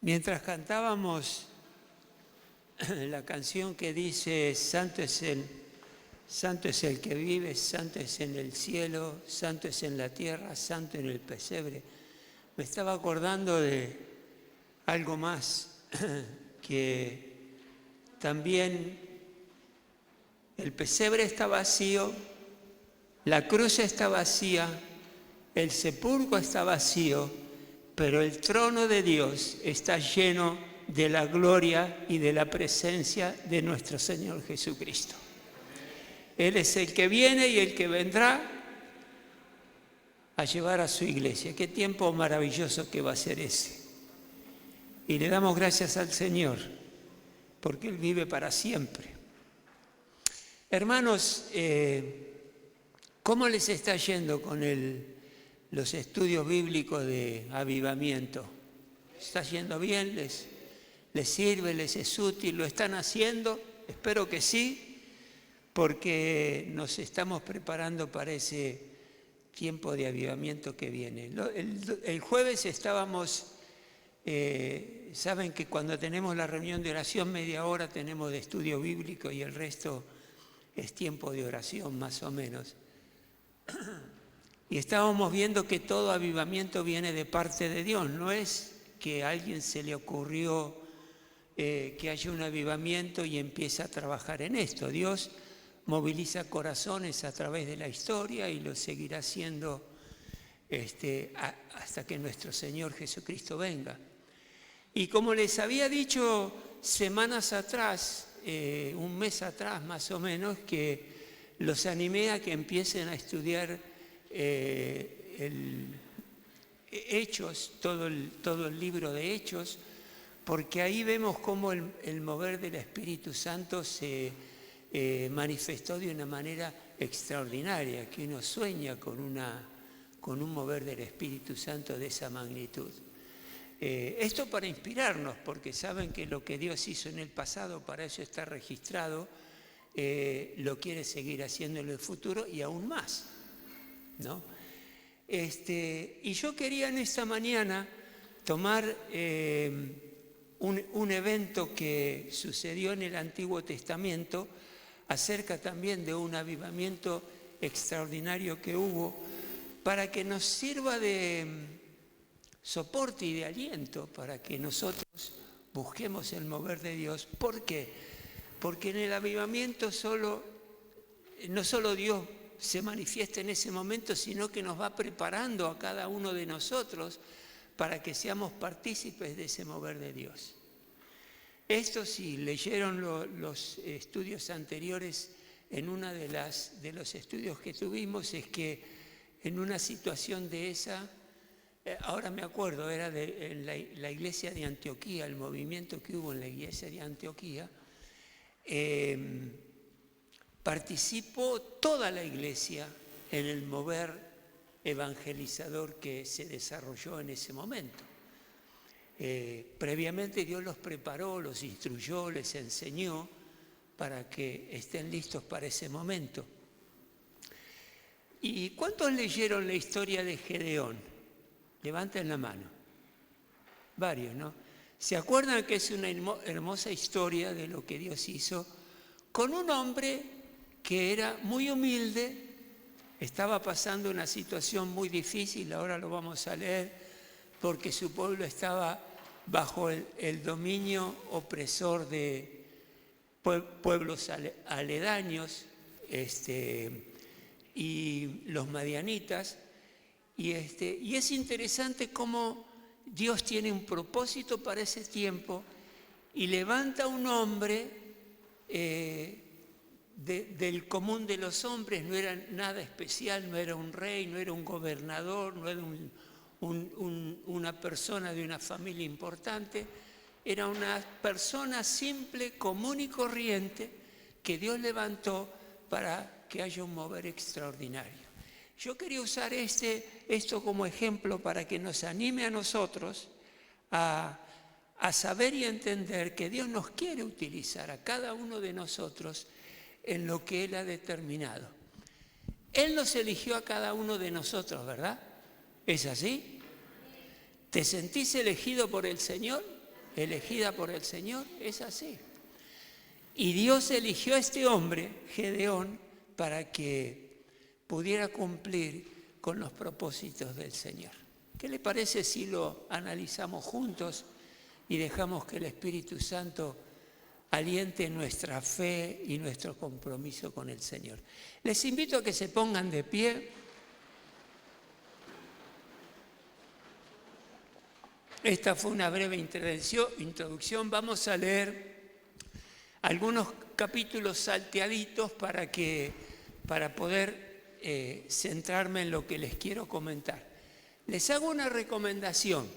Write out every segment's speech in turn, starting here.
Mientras cantábamos la canción que dice santo es el que vive, santo es en el cielo, santo es en la tierra, santo en el pesebre, me estaba acordando de algo más, que también el pesebre está vacío, la cruz está vacía, el sepulcro está vacío, pero el trono de Dios está lleno de la gloria y de la presencia de nuestro Señor Jesucristo. Él es el que viene y el que vendrá a llevar a su iglesia. Qué tiempo maravilloso que va a ser ese. Y le damos gracias al Señor, porque Él vive para siempre. Hermanos, ¿cómo les está yendo con los estudios bíblicos de avivamiento? ¿Está yendo bien? ¿Les sirve? ¿Les es útil? ¿Lo están haciendo? Espero que sí, porque nos estamos preparando para ese tiempo de avivamiento que viene. El jueves estábamos, saben que cuando tenemos la reunión de oración, media hora tenemos de estudio bíblico y el resto es tiempo de oración más o menos. Y estábamos viendo que todo avivamiento viene de parte de Dios, no es que a alguien se le ocurrió que haya un avivamiento y empieza a trabajar en esto. Dios moviliza corazones a través de la historia y lo seguirá haciendo hasta que nuestro Señor Jesucristo venga. Y como les había dicho semanas atrás, un mes atrás más o menos, que los animé a que empiecen a estudiar Hechos, todo el libro de Hechos, porque ahí vemos cómo el mover del Espíritu Santo se manifestó de una manera extraordinaria, que uno sueña con un mover del Espíritu Santo de esa magnitud. Esto para inspirarnos, porque saben que lo que Dios hizo en el pasado, para eso está registrado, lo quiere seguir haciendo en el futuro y aún más, ¿no? Y yo quería en esta mañana tomar un evento que sucedió en el Antiguo Testamento acerca también de un avivamiento extraordinario que hubo, para que nos sirva de soporte y de aliento para que nosotros busquemos el mover de Dios. ¿Por qué? Porque en el avivamiento no solo Dios se manifiesta en ese momento, sino que nos va preparando a cada uno de nosotros para que seamos partícipes de ese mover de Dios. Esto, si leyeron los estudios anteriores, en uno de los estudios que tuvimos, es que en una situación de esa, ahora me acuerdo, era de la iglesia de Antioquía, el movimiento que hubo en la iglesia de Antioquía, participó toda la iglesia en el mover evangelizador que se desarrolló en ese momento. Previamente Dios los preparó, los instruyó, les enseñó para que estén listos para ese momento. ¿Y cuántos leyeron la historia de Gedeón? Levanten la mano. Varios, ¿no? ¿Se acuerdan que es una hermosa historia de lo que Dios hizo con un hombre que era muy humilde, estaba pasando una situación muy difícil, ahora lo vamos a leer, porque su pueblo estaba bajo el dominio opresor de pueblos aledaños y los madianitas, y es interesante cómo Dios tiene un propósito para ese tiempo y levanta un hombre del común de los hombres, no era nada especial, no era un rey, no era un gobernador, no era una persona de una familia importante, era una persona simple, común y corriente que Dios levantó para que haya un mover extraordinario. Yo quería usar esto como ejemplo para que nos anime a nosotros a saber y entender que Dios nos quiere utilizar a cada uno de nosotros en lo que Él ha determinado. Él nos eligió a cada uno de nosotros, ¿verdad? ¿Es así? ¿Te sentís elegido por el Señor? elegida por el Señor, es así. Y Dios eligió a este hombre, Gedeón, para que pudiera cumplir con los propósitos del Señor. ¿Qué le parece si lo analizamos juntos y dejamos que el Espíritu Santo aliente nuestra fe y nuestro compromiso con el Señor? Les invito a que se pongan de pie. Esta fue una breve introducción. Vamos a leer algunos capítulos salteaditos para poder centrarme en lo que les quiero comentar. Les hago una recomendación.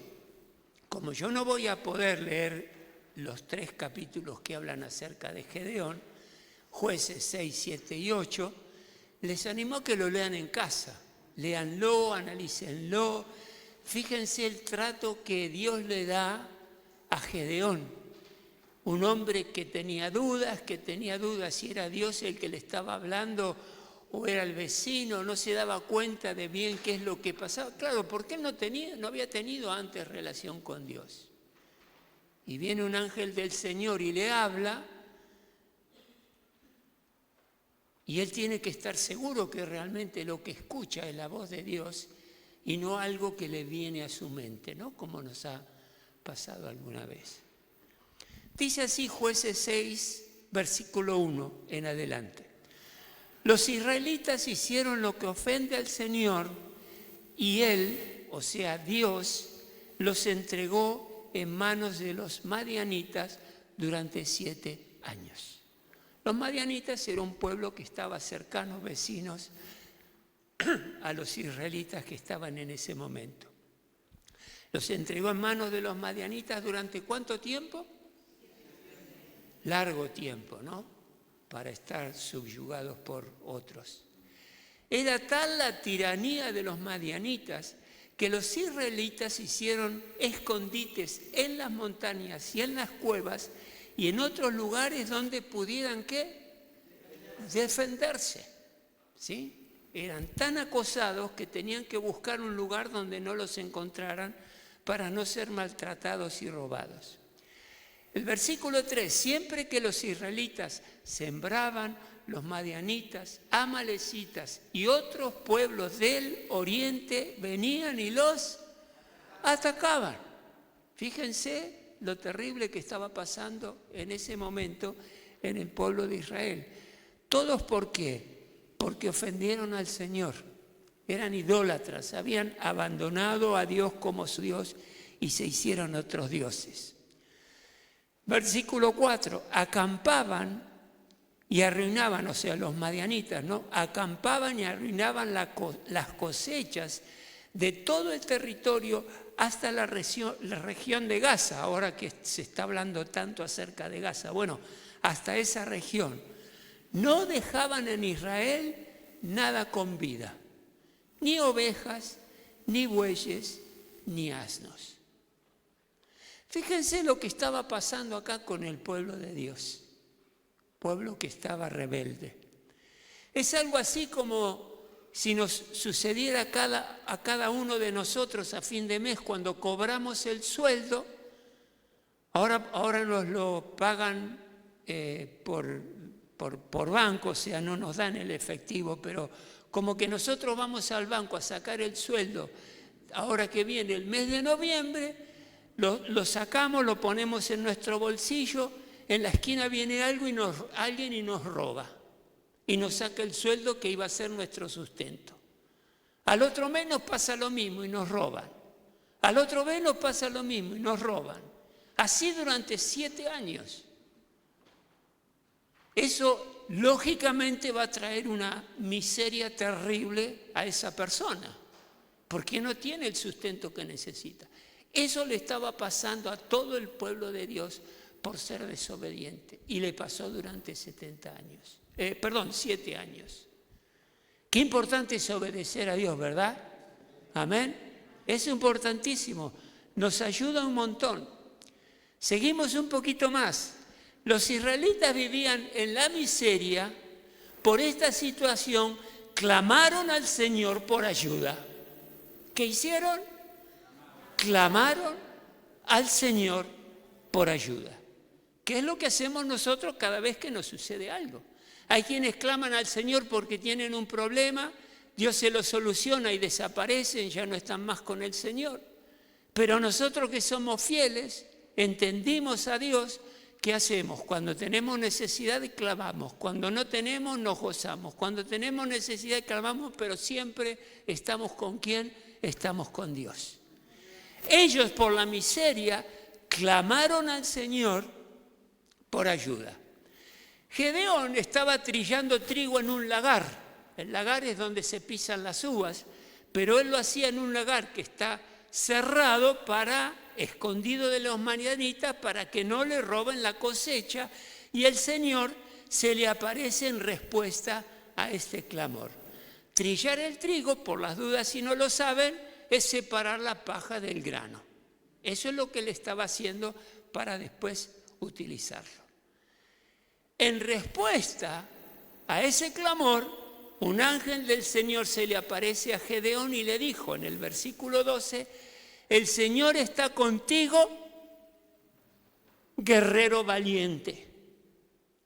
Como yo no voy a poder leer los 3 capítulos que hablan acerca de Gedeón, Jueces 6, 7 y 8, les animo a que lo lean en casa. Léanlo, analícenlo. Fíjense el trato que Dios le da a Gedeón, un hombre que tenía dudas si era Dios el que le estaba hablando o era el vecino, no se daba cuenta de bien qué es lo que pasaba. Claro, porque él no había tenido antes relación con Dios. Y viene un ángel del Señor y le habla, y él tiene que estar seguro que realmente lo que escucha es la voz de Dios y no algo que le viene a su mente, ¿no? Como nos ha pasado alguna vez. Dice así Jueces 6, versículo 1 en adelante. Los israelitas hicieron lo que ofende al Señor y Él, o sea Dios, los entregó en manos de los madianitas durante 7 años. Los madianitas era un pueblo que estaba cercano, vecinos a los israelitas que estaban en ese momento. Los entregó en manos de los madianitas durante ¿cuánto tiempo? Largo tiempo, ¿no? Para estar subyugados por otros. Era tal la tiranía de los madianitas que los israelitas hicieron escondites en las montañas y en las cuevas y en otros lugares donde pudieran ¿qué? Defenderse, ¿sí? Eran tan acosados que tenían que buscar un lugar donde no los encontraran para no ser maltratados y robados. El versículo 3, siempre que los israelitas sembraban, los madianitas, amalecitas y otros pueblos del oriente venían y los atacaban. Fíjense lo terrible que estaba pasando en ese momento en el pueblo de Israel. ¿Todos por qué? Porque ofendieron al Señor. Eran idólatras, habían abandonado a Dios como su Dios y se hicieron otros dioses. Versículo 4, acampaban y arruinaban, o sea, los madianitas, ¿no? Acampaban y arruinaban las cosechas de todo el territorio hasta la región de Gaza, ahora que se está hablando tanto acerca de Gaza. Bueno, hasta esa región. No dejaban en Israel nada con vida, ni ovejas, ni bueyes, ni asnos. Fíjense lo que estaba pasando acá con el pueblo de Dios, pueblo que estaba rebelde. Es algo así como si nos sucediera a cada uno de nosotros a fin de mes cuando cobramos el sueldo, ahora nos lo pagan por banco, o sea, no nos dan el efectivo, pero como que nosotros vamos al banco a sacar el sueldo, ahora que viene el mes de noviembre, lo sacamos, lo ponemos en nuestro bolsillo, en la esquina viene alguien y nos roba y nos saca el sueldo que iba a ser nuestro sustento. Al otro mes nos pasa lo mismo y nos roban. Al otro mes nos pasa lo mismo y nos roban. Así durante 7 años. Eso lógicamente va a traer una miseria terrible a esa persona, porque no tiene el sustento que necesita. Eso le estaba pasando a todo el pueblo de Dios por ser desobediente. Y le pasó durante 7 años. Qué importante es obedecer a Dios, ¿verdad? Amén. Es importantísimo. Nos ayuda un montón. Seguimos un poquito más. Los israelitas vivían en la miseria. Por esta situación, clamaron al Señor por ayuda. ¿Qué hicieron? Clamaron al Señor por ayuda. ¿Qué es lo que hacemos nosotros cada vez que nos sucede algo? Hay quienes claman al Señor porque tienen un problema, Dios se lo soluciona y desaparecen, ya no están más con el Señor. Pero nosotros que somos fieles, entendimos a Dios, ¿qué hacemos? Cuando tenemos necesidad clamamos, cuando no tenemos nos gozamos, cuando tenemos necesidad clamamos, pero siempre estamos ¿con quién? Estamos con Dios. Ellos por la miseria clamaron al Señor por ayuda. Gedeón estaba trillando trigo en un lagar. El lagar es donde se pisan las uvas, pero él lo hacía en un lagar que está cerrado escondido de los madianitas para que no le roben la cosecha, y el Señor se le aparece en respuesta a este clamor. Trillar el trigo, por las dudas si no lo saben, es separar la paja del grano. Eso es lo que le estaba haciendo para después utilizarlo. En respuesta a ese clamor, un ángel del Señor se le aparece a Gedeón y le dijo en el versículo 12, el Señor está contigo, guerrero valiente.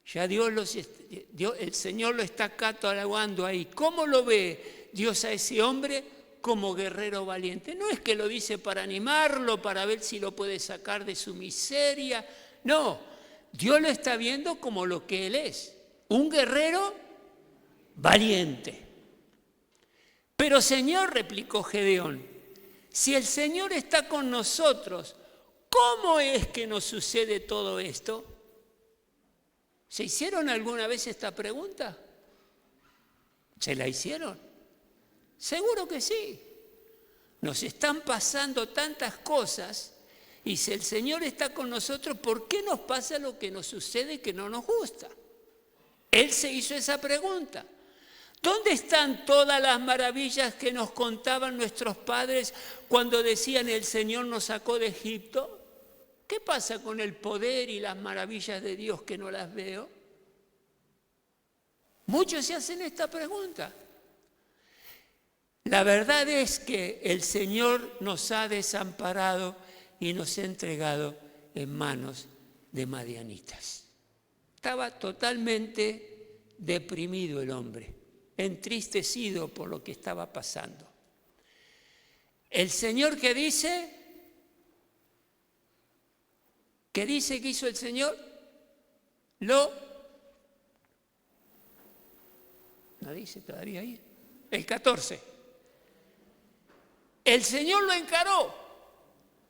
Ya el Señor lo está catalogando ahí. ¿Cómo lo ve Dios a ese hombre? Como guerrero valiente. No es que lo dice para animarlo, para ver si lo puede sacar de su miseria. No, Dios lo está viendo como lo que él es, un guerrero valiente. Pero Señor, replicó Gedeón, si el Señor está con nosotros, ¿cómo es que nos sucede todo esto? ¿Se hicieron alguna vez esta pregunta? ¿Se la hicieron? Seguro que sí. Nos están pasando tantas cosas y si el Señor está con nosotros, ¿por qué nos pasa lo que nos sucede que no nos gusta? Él se hizo esa pregunta. ¿Dónde están todas las maravillas que nos contaban nuestros padres cuando decían el Señor nos sacó de Egipto? ¿Qué pasa con el poder y las maravillas de Dios que no las veo? Muchos se hacen esta pregunta. La verdad es que el Señor nos ha desamparado y nos ha entregado en manos de madianitas. Estaba totalmente deprimido el hombre, entristecido por lo que estaba pasando. El Señor ¿qué dice? ¿Qué dice que hizo el Señor? ¿No dice todavía ahí? El 14. El Señor lo encaró.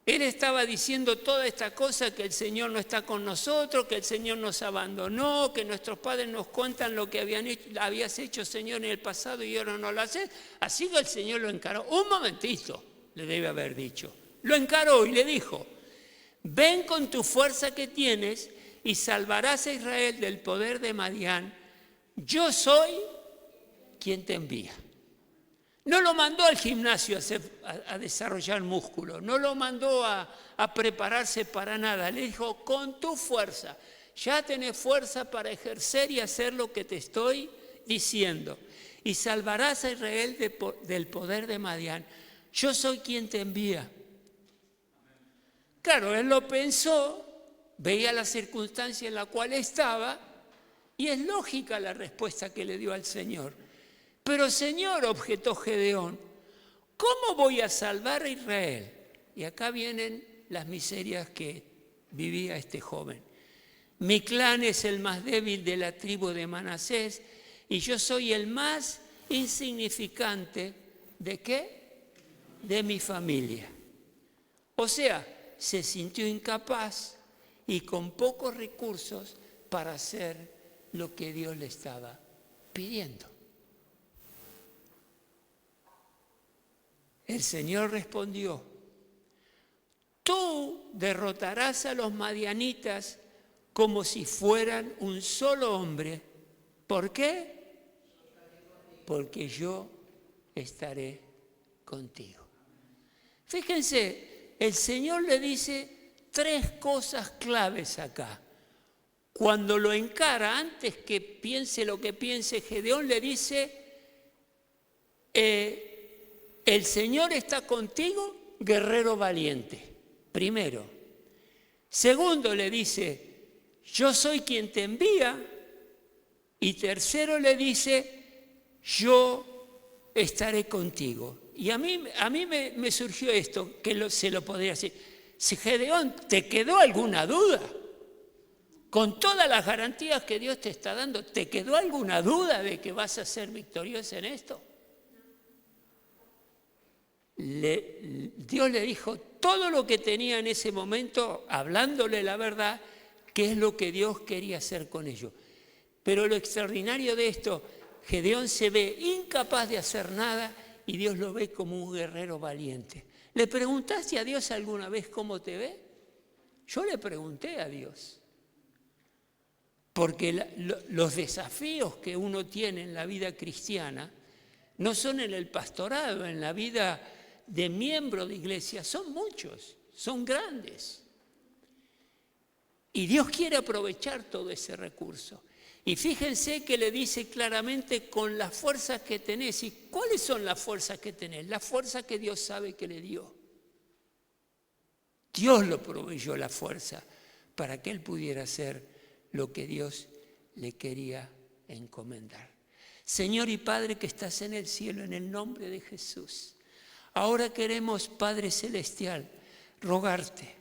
Él estaba diciendo toda esta cosa, que el Señor no está con nosotros, que el Señor nos abandonó, que nuestros padres nos cuentan lo que habías hecho, Señor, en el pasado y ahora no lo haces. Así que el Señor lo encaró. Un momentito, le debe haber dicho. Lo encaró y le dijo, ven con tu fuerza que tienes y salvarás a Israel del poder de Madián. Yo soy quien te envía. No lo mandó al gimnasio a desarrollar músculo, no lo mandó a prepararse para nada. Le dijo, con tu fuerza, ya tenés fuerza para ejercer y hacer lo que te estoy diciendo. Y salvarás a Israel del poder de Madián. Yo soy quien te envía. Claro, él lo pensó, veía la circunstancia en la cual estaba y es lógica la respuesta que le dio al Señor. Pero Señor, objetó Gedeón, ¿cómo voy a salvar a Israel? Y acá vienen las miserias que vivía este joven. Mi clan es el más débil de la tribu de Manasés y yo soy el más insignificante ¿de qué? De mi familia. O sea, se sintió incapaz y con pocos recursos para hacer lo que Dios le estaba pidiendo. El Señor respondió, tú derrotarás a los madianitas como si fueran un solo hombre. ¿Por qué? Porque yo estaré contigo. Fíjense, el Señor le dice 3 cosas claves acá. Cuando lo encara, antes que piense lo que piense, Gedeón le dice, el Señor está contigo, guerrero valiente. Primero. Segundo, le dice, yo soy quien te envía. Y tercero, le dice, yo estaré contigo. Y a mí me surgió esto, que se lo podría decir. Si Gedeón, ¿te quedó alguna duda? Con todas las garantías que Dios te está dando, ¿te quedó alguna duda de que vas a ser victorioso en esto? Dios le dijo todo lo que tenía en ese momento, hablándole la verdad, que es lo que Dios quería hacer con ellos. Pero lo extraordinario de esto, Gedeón se ve incapaz de hacer nada y Dios lo ve como un guerrero valiente. ¿Le preguntaste a Dios alguna vez cómo te ve? Yo le pregunté a Dios. Porque los desafíos que uno tiene en la vida cristiana no son en el pastorado, en la vida de miembro de iglesia, son muchos, son grandes. Y Dios quiere aprovechar todo ese recurso. Y fíjense que le dice claramente con las fuerzas que tenés. ¿Y cuáles son las fuerzas que tenés? Las fuerzas que Dios sabe que le dio. Dios lo proveyó la fuerza para que él pudiera hacer lo que Dios le quería encomendar. Señor y Padre que estás en el cielo, en el nombre de Jesús, ahora queremos, Padre Celestial, rogarte,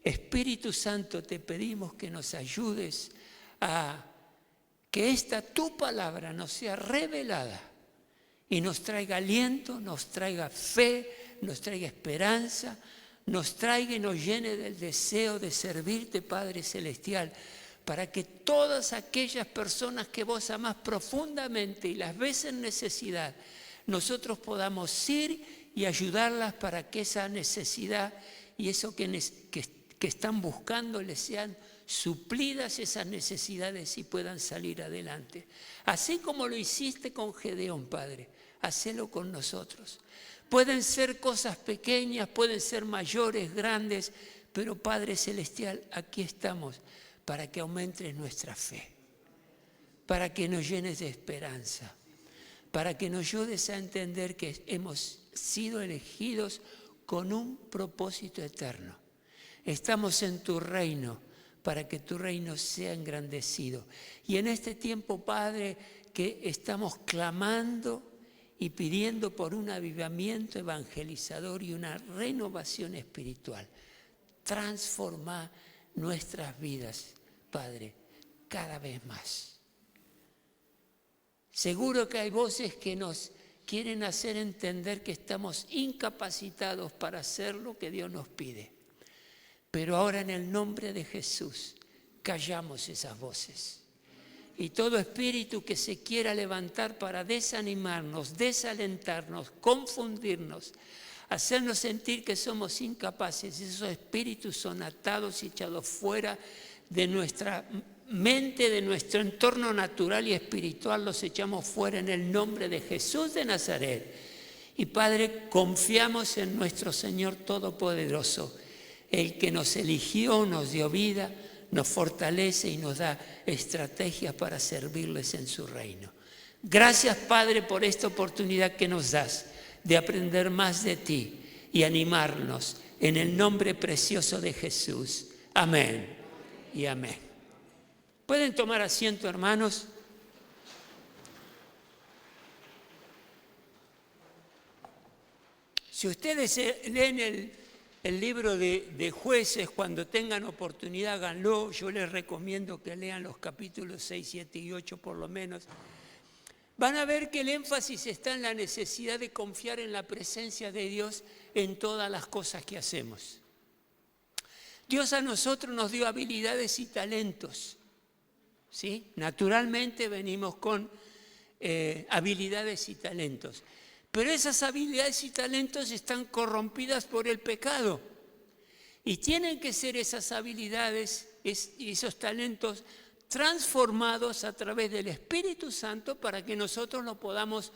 Espíritu Santo, te pedimos que nos ayudes a que esta tu palabra nos sea revelada y nos traiga aliento, nos traiga fe, nos traiga esperanza, nos traiga y nos llene del deseo de servirte, Padre Celestial, para que todas aquellas personas que vos amás profundamente y las ves en necesidad, nosotros podamos ir y ayudarlas para que esa necesidad y eso que están buscando les sean suplidas esas necesidades y puedan salir adelante. Así como lo hiciste con Gedeón, Padre, hacelo con nosotros. Pueden ser cosas pequeñas, pueden ser mayores, grandes, pero Padre Celestial, aquí estamos para que aumentes nuestra fe, para que nos llenes de esperanza, para que nos ayudes a entender que hemos sido elegidos con un propósito eterno. Estamos en tu reino para que tu reino sea engrandecido. Y en este tiempo, Padre, que estamos clamando y pidiendo por un avivamiento evangelizador y una renovación espiritual. Transforma nuestras vidas, Padre, cada vez más. Seguro que hay voces que nos quieren hacer entender que estamos incapacitados para hacer lo que Dios nos pide. Pero ahora en el nombre de Jesús, callamos esas voces. Y todo espíritu que se quiera levantar para desanimarnos, desalentarnos, confundirnos, hacernos sentir que somos incapaces, esos espíritus son atados y echados fuera de nuestra mente, de nuestro entorno natural y espiritual, los echamos fuera en el nombre de Jesús de Nazaret. Y Padre, confiamos en nuestro Señor Todopoderoso, el que nos eligió, nos dio vida, nos fortalece y nos da estrategias para servirles en su reino. Gracias, Padre, por esta oportunidad que nos das de aprender más de ti y animarnos en el nombre precioso de Jesús. Amén y amén. ¿Pueden tomar asiento, hermanos? Si ustedes leen el libro de Jueces, cuando tengan oportunidad, háganlo. Yo les recomiendo que lean los capítulos 6, 7 y 8 por lo menos. Van a ver que el énfasis está en la necesidad de confiar en la presencia de Dios en todas las cosas que hacemos. Dios a nosotros nos dio habilidades y talentos, ¿sí? Naturalmente venimos con habilidades y talentos. Pero esas habilidades y talentos están corrompidas por el pecado. Y tienen que ser esas habilidades y esos talentos transformados a través del Espíritu Santo para que nosotros lo podamos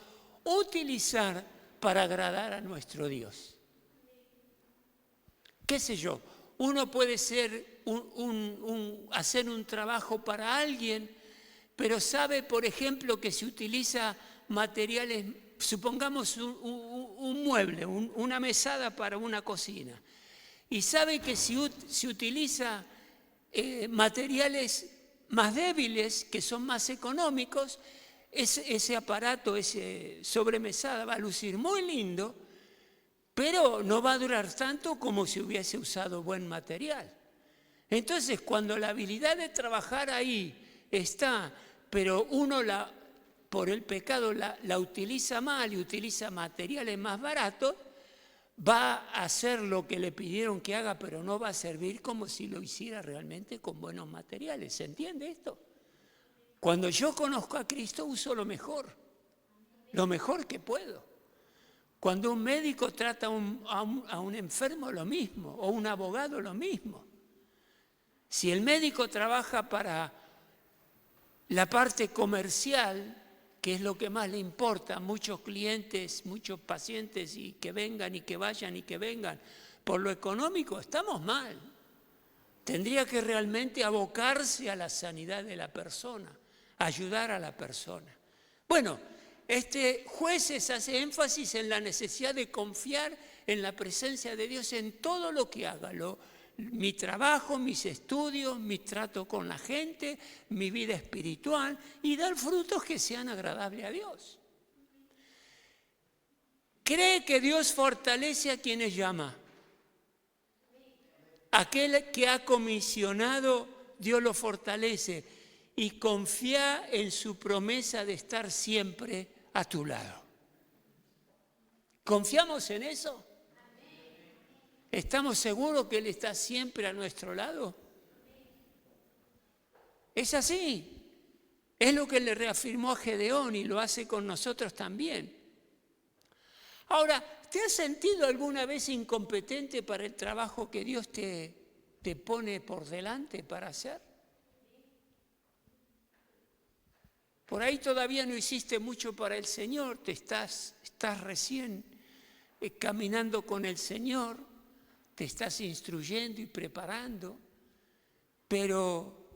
utilizar para agradar a nuestro Dios. ¿Qué sé yo? Uno puede ser hacer un trabajo para alguien, pero sabe, por ejemplo, que se utiliza materiales. Supongamos un mueble, una mesada para una cocina. Y sabe que si utiliza materiales más débiles, que son más económicos. Ese aparato, ese sobremesada va a lucir muy lindo, pero no va a durar tanto como si hubiese usado buen material. Entonces, cuando la habilidad de trabajar ahí está, pero uno por el pecado la utiliza mal y utiliza materiales más baratos, va a hacer lo que le pidieron que haga, pero no va a servir como si lo hiciera realmente con buenos materiales. ¿Se entiende esto? Cuando yo conozco a Cristo, uso lo mejor que puedo. Cuando un médico trata a un enfermo, lo mismo, o un abogado, lo mismo. Si el médico trabaja para la parte comercial, que es lo que más le importa, muchos clientes, muchos pacientes, y que vengan y que vayan y que vengan, por lo económico estamos mal. Tendría que realmente abocarse a la sanidad de la persona, ayudar a la persona. Bueno, Jueces hace énfasis en la necesidad de confiar en la presencia de Dios en todo lo que haga, mi trabajo, mis estudios, mi trato con la gente, mi vida espiritual, y dar frutos que sean agradables a Dios. Cree que Dios fortalece a quienes llama. Aquel que ha comisionado, Dios lo fortalece, y confía en su promesa de estar siempre a tu lado. ¿Confiamos en eso? ¿Estamos seguros que Él está siempre a nuestro lado? Es así. Es lo que le reafirmó a Gedeón y lo hace con nosotros también. Ahora, ¿te has sentido alguna vez incompetente para el trabajo que Dios te pone por delante para hacer? Por ahí todavía no hiciste mucho para el Señor, estás recién caminando con el Señor, te estás instruyendo y preparando, pero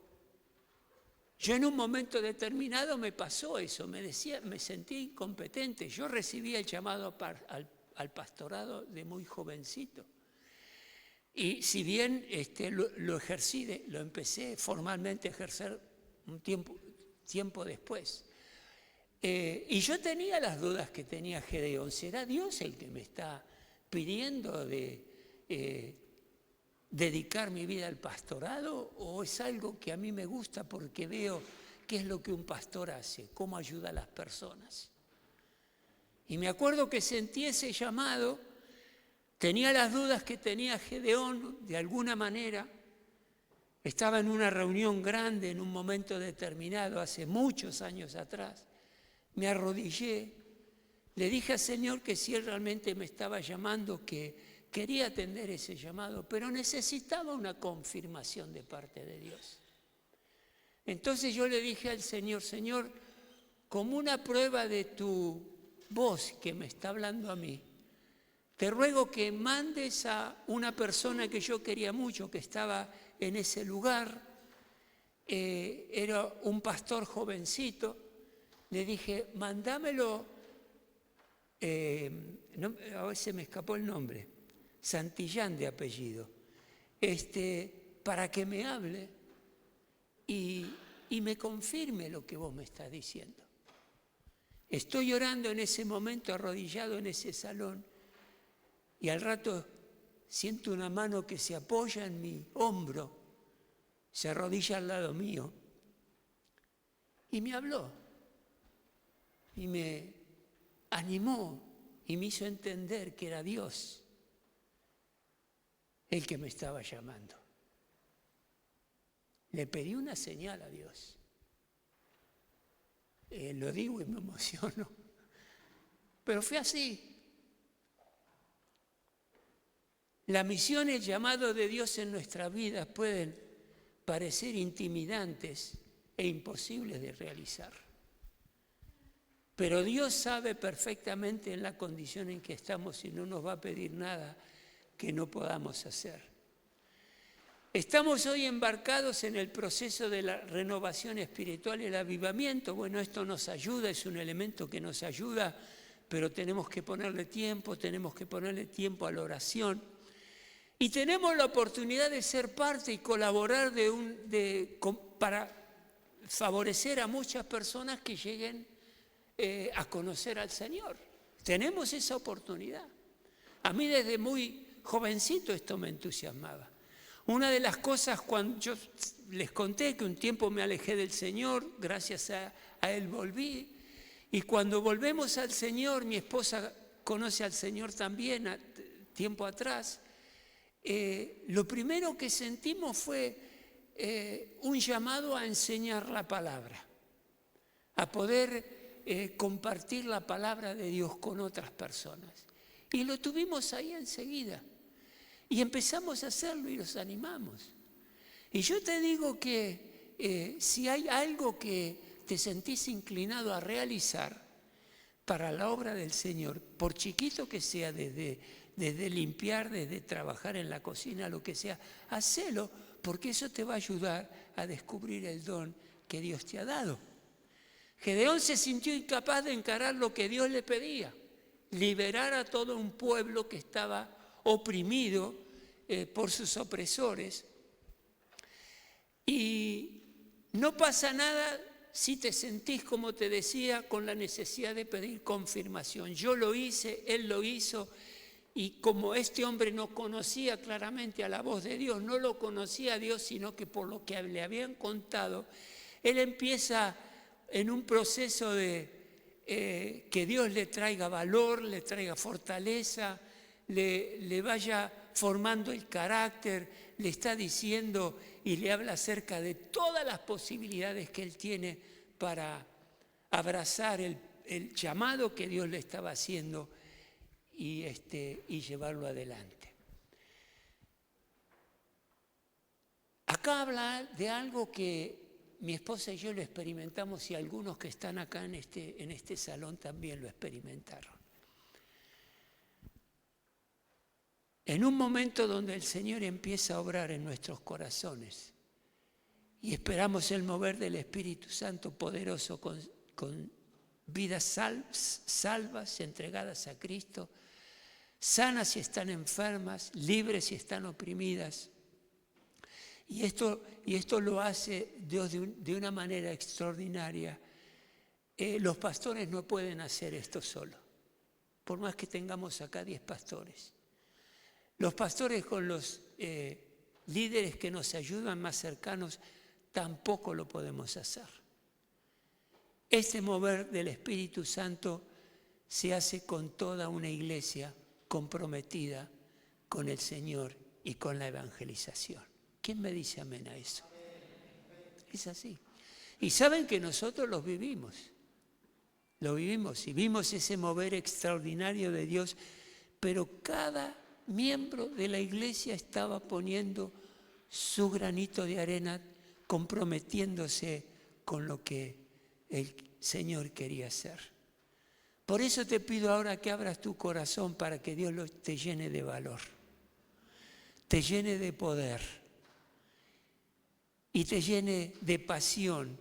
yo en un momento determinado me pasó eso, me sentí incompetente. Yo recibí el llamado al pastorado de muy jovencito. Y si bien lo ejercí, lo empecé formalmente a ejercer un tiempo después. Y yo tenía las dudas que tenía Gedeón. ¿Será Dios el que me está pidiendo dedicar mi vida al pastorado? ¿O es algo que a mí me gusta porque veo qué es lo que un pastor hace, cómo ayuda a las personas? Y me acuerdo que sentí ese llamado, tenía las dudas que tenía Gedeón de alguna manera. Estaba en una reunión grande en un momento determinado, hace muchos años atrás. Me arrodillé, le dije al Señor que si Él realmente me estaba llamando, que quería atender ese llamado, pero necesitaba una confirmación de parte de Dios. Entonces yo le dije al Señor, Señor, como una prueba de tu voz que me está hablando a mí, te ruego que mandes a una persona que yo quería mucho, que estaba en ese lugar, era un pastor jovencito. Le dije, mándamelo, a veces me escapó el nombre, Santillán de apellido, para que me hable y me confirme lo que vos me estás diciendo. Estoy orando en ese momento, arrodillado en ese salón, y al rato siento una mano que se apoya en mi hombro, se arrodilla al lado mío y me habló y me animó y me hizo entender que era Dios el que me estaba llamando. Le pedí una señal a Dios. Lo digo y me emociono, pero fue así. La misión y el llamado de Dios en nuestras vidas pueden parecer intimidantes e imposibles de realizar. Pero Dios sabe perfectamente en la condición en que estamos y no nos va a pedir nada que no podamos hacer. Estamos hoy embarcados en el proceso de la renovación espiritual y el avivamiento. Bueno, esto nos ayuda, es un elemento que nos ayuda, pero tenemos que ponerle tiempo a la oración. Y tenemos la oportunidad de ser parte y colaborar para favorecer a muchas personas que lleguen a conocer al Señor. Tenemos esa oportunidad. A mí desde muy jovencito esto me entusiasmaba. Una de las cosas, cuando yo les conté que un tiempo me alejé del Señor, gracias a Él volví, y cuando volvemos al Señor, mi esposa conoce al Señor también tiempo atrás, lo primero que sentimos fue un llamado a enseñar la palabra, a poder compartir la palabra de Dios con otras personas. Y lo tuvimos ahí enseguida. Y empezamos a hacerlo y los animamos. Y yo te digo que si hay algo que te sentís inclinado a realizar para la obra del Señor, por chiquito que sea, desde limpiar, desde trabajar en la cocina, lo que sea, hacelo, porque eso te va a ayudar a descubrir el don que Dios te ha dado. Gedeón se sintió incapaz de encarar lo que Dios le pedía, liberar a todo un pueblo que estaba oprimido por sus opresores. Y no pasa nada si te sentís, como te decía, con la necesidad de pedir confirmación. Yo lo hice, él lo hizo, y como este hombre no conocía claramente a la voz de Dios, no lo conocía a Dios, sino que por lo que le habían contado, él empieza en un proceso de que Dios le traiga valor, le traiga fortaleza, le vaya formando el carácter, le está diciendo y le habla acerca de todas las posibilidades que él tiene para abrazar el llamado que Dios le estaba haciendo y llevarlo adelante. Acá habla de algo que mi esposa y yo lo experimentamos y algunos que están acá en este salón también lo experimentaron. En un momento donde el Señor empieza a obrar en nuestros corazones y esperamos el mover del Espíritu Santo poderoso con vidas salvas, entregadas a Cristo, sanas si están enfermas, libres si están oprimidas. Y esto lo hace Dios de una manera extraordinaria. Los pastores no pueden hacer esto solo, por más que tengamos acá 10 pastores. Los pastores con los líderes que nos ayudan más cercanos tampoco lo podemos hacer. Este mover del Espíritu Santo se hace con toda una iglesia comprometida con el Señor y con la evangelización. ¿Quién me dice amén a eso? Es así. Y saben que nosotros lo vivimos y vimos ese mover extraordinario de Dios, pero cada miembro de la iglesia estaba poniendo su granito de arena, comprometiéndose con lo que el Señor quería hacer. Por eso te pido ahora que abras tu corazón para que Dios te llene de valor, te llene de poder y te llene de pasión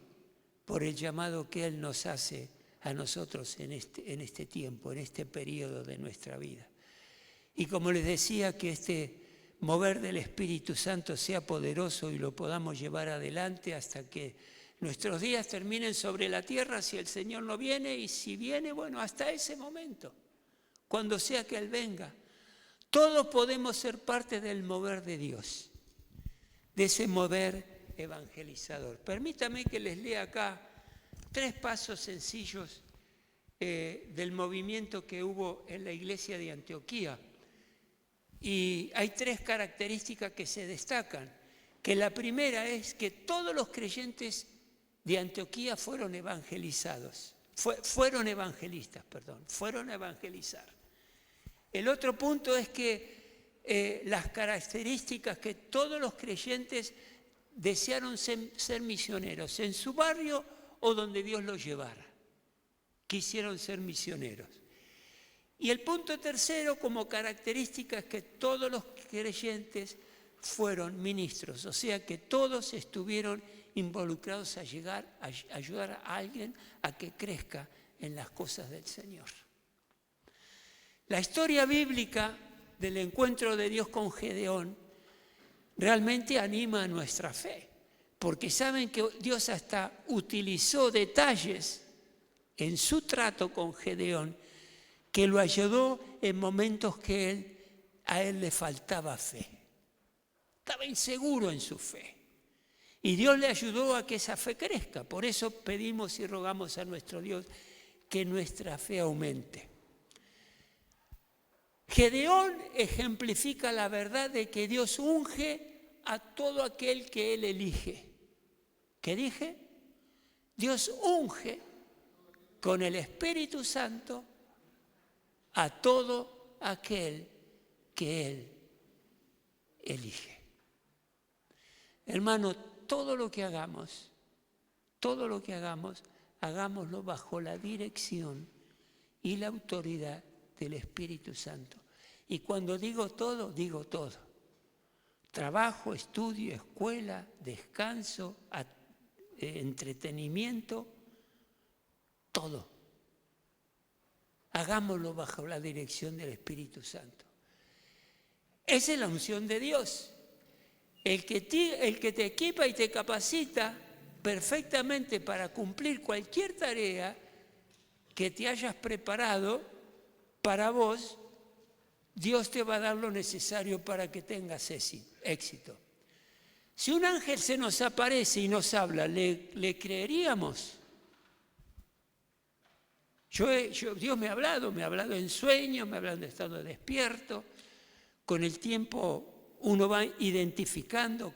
por el llamado que Él nos hace a nosotros en este tiempo, en este periodo de nuestra vida. Y como les decía, que este mover del Espíritu Santo sea poderoso y lo podamos llevar adelante hasta que nuestros días terminen sobre la tierra, si el Señor no viene, y si viene, bueno, hasta ese momento, cuando sea que Él venga. Todos podemos ser parte del mover de Dios, de ese mover evangelizador. Permítame que les lea acá 3 pasos sencillos del movimiento que hubo en la iglesia de Antioquía. Y hay 3 características que se destacan, que la primera es que todos los creyentes de Antioquía fueron evangelizados, fueron evangelistas, fueron a evangelizar. El otro punto es que las características que todos los creyentes desearon ser misioneros en su barrio o donde Dios los llevara. Quisieron ser misioneros. Y el punto tercero, como característica, es que todos los creyentes fueron ministros, o sea que todos estuvieron involucrados a ayudar a alguien a que crezca en las cosas del Señor. La historia bíblica del encuentro de Dios con Gedeón realmente anima a nuestra fe, porque saben que Dios hasta utilizó detalles en su trato con Gedeón que lo ayudó en momentos que a él le faltaba fe. Estaba inseguro en su fe. Y Dios le ayudó a que esa fe crezca. Por eso pedimos y rogamos a nuestro Dios que nuestra fe aumente. Gedeón ejemplifica la verdad de que Dios unge a todo aquel que Él elige. ¿Qué dije? Dios unge con el Espíritu Santo a todo aquel que Él elige. Hermano, todo lo que hagamos, hagámoslo bajo la dirección y la autoridad del Espíritu Santo. Y cuando digo todo, digo todo. Trabajo, estudio, escuela, descanso, entretenimiento, todo. Hagámoslo bajo la dirección del Espíritu Santo. Esa es la unción de Dios. El que te equipa y te capacita perfectamente para cumplir cualquier tarea que te hayas preparado para vos, Dios te va a dar lo necesario para que tengas éxito. Si un ángel se nos aparece y nos habla, ¿le creeríamos? Dios me ha hablado en sueños, me ha hablado estando despierto. Con el tiempo uno va identificando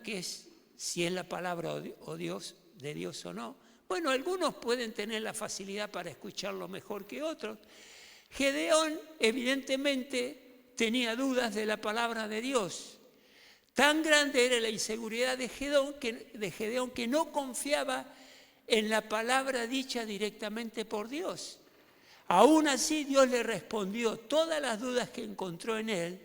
si es la palabra de Dios o no. Bueno, algunos pueden tener la facilidad para escucharlo mejor que otros. Gedeón evidentemente tenía dudas de la palabra de Dios. Tan grande era la inseguridad de Gedeón que no confiaba en la palabra dicha directamente por Dios. Aún así Dios le respondió todas las dudas que encontró en él,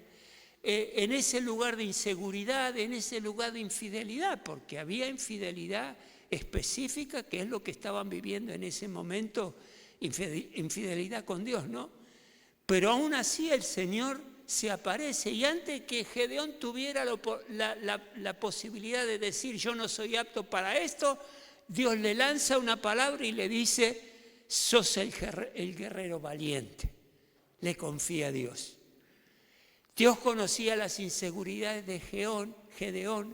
en ese lugar de inseguridad, en ese lugar de infidelidad, porque había infidelidad específica, que es lo que estaban viviendo en ese momento, infidelidad con Dios, ¿no? Pero aún así el Señor se aparece, y antes que Gedeón tuviera la posibilidad de decir yo no soy apto para esto, Dios le lanza una palabra y le dice: sos el guerrero valiente. Le confía a Dios. Dios conocía las inseguridades de Gedeón,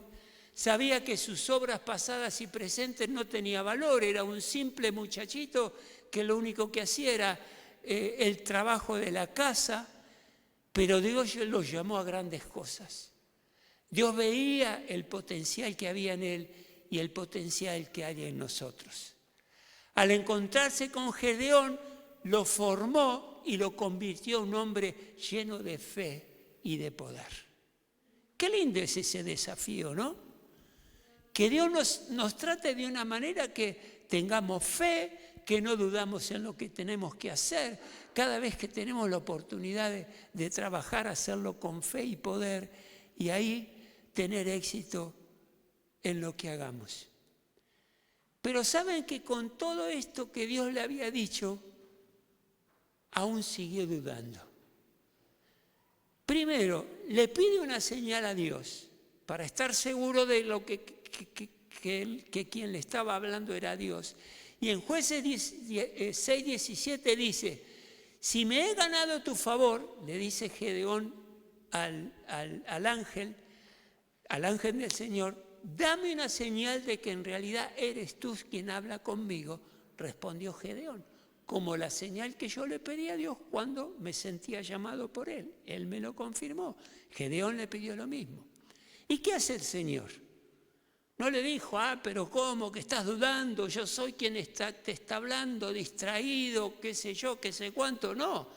sabía que sus obras pasadas y presentes no tenían valor, era un simple muchachito que lo único que hacía era el trabajo de la casa, pero Dios lo llamó a grandes cosas. Dios veía el potencial que había en él y el potencial que hay en nosotros. Al encontrarse con Gedeón, lo formó y lo convirtió en un hombre lleno de fe y de poder. Qué lindo es ese desafío, ¿no? Que Dios nos trate de una manera que tengamos fe, que no dudamos en lo que tenemos que hacer. Cada vez que tenemos la oportunidad de trabajar, hacerlo con fe y poder, y ahí tener éxito en lo que hagamos. Pero saben que con todo esto que Dios le había dicho, aún siguió dudando. Primero, le pide una señal a Dios para estar seguro de lo que quien le estaba hablando era Dios. Y en Jueces 6:17 dice: si me he ganado tu favor, le dice Gedeón al ángel del Señor, dame una señal de que en realidad eres tú quien habla conmigo. Respondió Gedeón: como la señal que yo le pedí a Dios cuando me sentía llamado por Él. Él me lo confirmó. Gedeón le pidió lo mismo. ¿Y qué hace el Señor? No le dijo: pero ¿cómo que estás dudando? Yo soy quien te está hablando, distraído, qué sé yo, qué sé cuánto. No,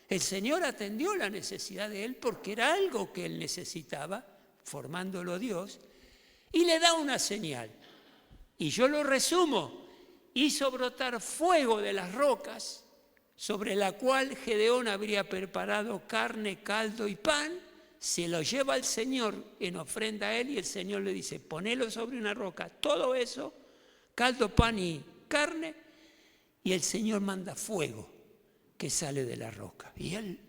el Señor atendió la necesidad de él porque era algo que él necesitaba, formándolo Dios, y le da una señal. Y yo lo resumo: hizo brotar fuego de las rocas, sobre la cual Gedeón habría preparado carne, caldo y pan. Se lo lleva al Señor en ofrenda a él y el Señor le dice: ponelo sobre una roca, todo eso, caldo, pan y carne, y el Señor manda fuego que sale de la roca. Y él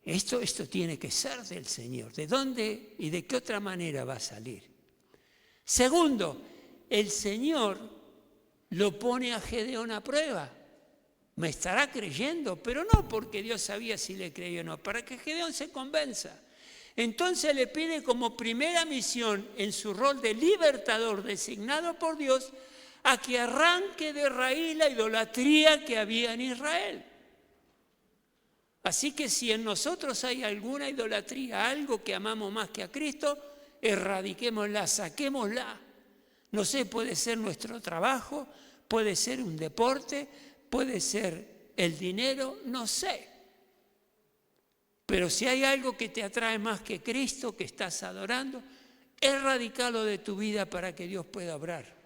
Esto tiene que ser del Señor. ¿De dónde y de qué otra manera va a salir? Segundo, el Señor lo pone a Gedeón a prueba. Me estará creyendo, pero no porque Dios sabía si le creía o no, para que Gedeón se convenza. Entonces le pide como primera misión en su rol de libertador designado por Dios a que arranque de raíz la idolatría que había en Israel. Así que si en nosotros hay alguna idolatría, algo que amamos más que a Cristo, erradiquémosla, saquémosla. No sé, puede ser nuestro trabajo, puede ser un deporte, puede ser el dinero, no sé. Pero si hay algo que te atrae más que Cristo, que estás adorando, erradicalo de tu vida para que Dios pueda obrar.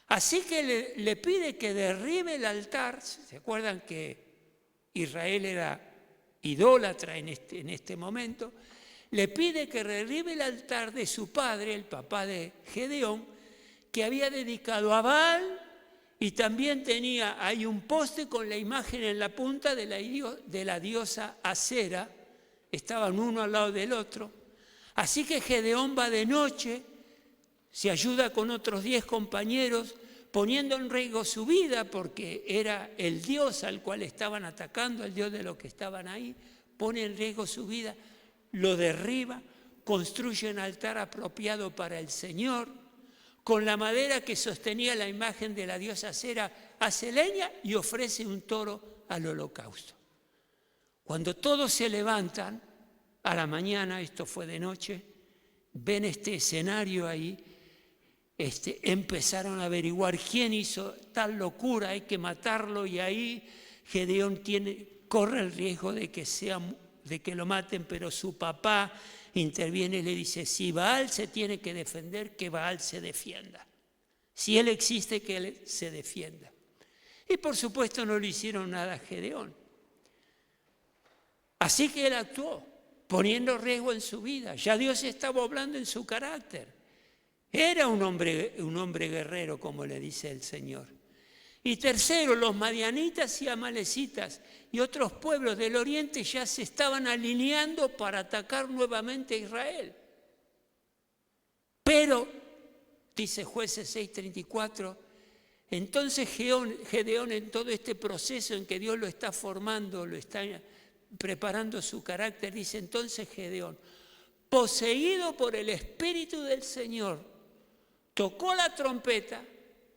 Así que le pide que derribe el altar. ¿Se acuerdan que Israel era idólatra en este momento? Le pide que derribe el altar de su padre, el papá de Gedeón, que había dedicado a Baal, y también tenía ahí un poste con la imagen en la punta de la diosa Acera. Estaban uno al lado del otro. Así que Gedeón va de noche, se ayuda con otros 10 compañeros, poniendo en riesgo su vida porque era el Dios al cual estaban atacando, el Dios de los que estaban ahí, pone en riesgo su vida, lo derriba, construye un altar apropiado para el Señor, con la madera que sostenía la imagen de la diosa Acera, hace leña y ofrece un toro al holocausto. Cuando todos se levantan a la mañana, esto fue de noche, ven este escenario ahí, empezaron a averiguar quién hizo tal locura, hay que matarlo, y ahí Gedeón corre el riesgo de que lo maten, pero su papá interviene y le dice: si Baal se tiene que defender, que Baal se defienda. Si él existe, que él se defienda. Y por supuesto no le hicieron nada a Gedeón. Así que él actuó, poniendo riesgo en su vida. Ya Dios estaba obrando en su carácter. Era un hombre guerrero, como le dice el Señor. Y tercero, los madianitas y amalecitas y otros pueblos del oriente ya se estaban alineando para atacar nuevamente a Israel. Pero, dice Jueces 6:34, entonces Gedeón, en todo este proceso en que Dios lo está formando, lo está preparando su carácter, dice entonces Gedeón, poseído por el Espíritu del Señor, tocó la trompeta,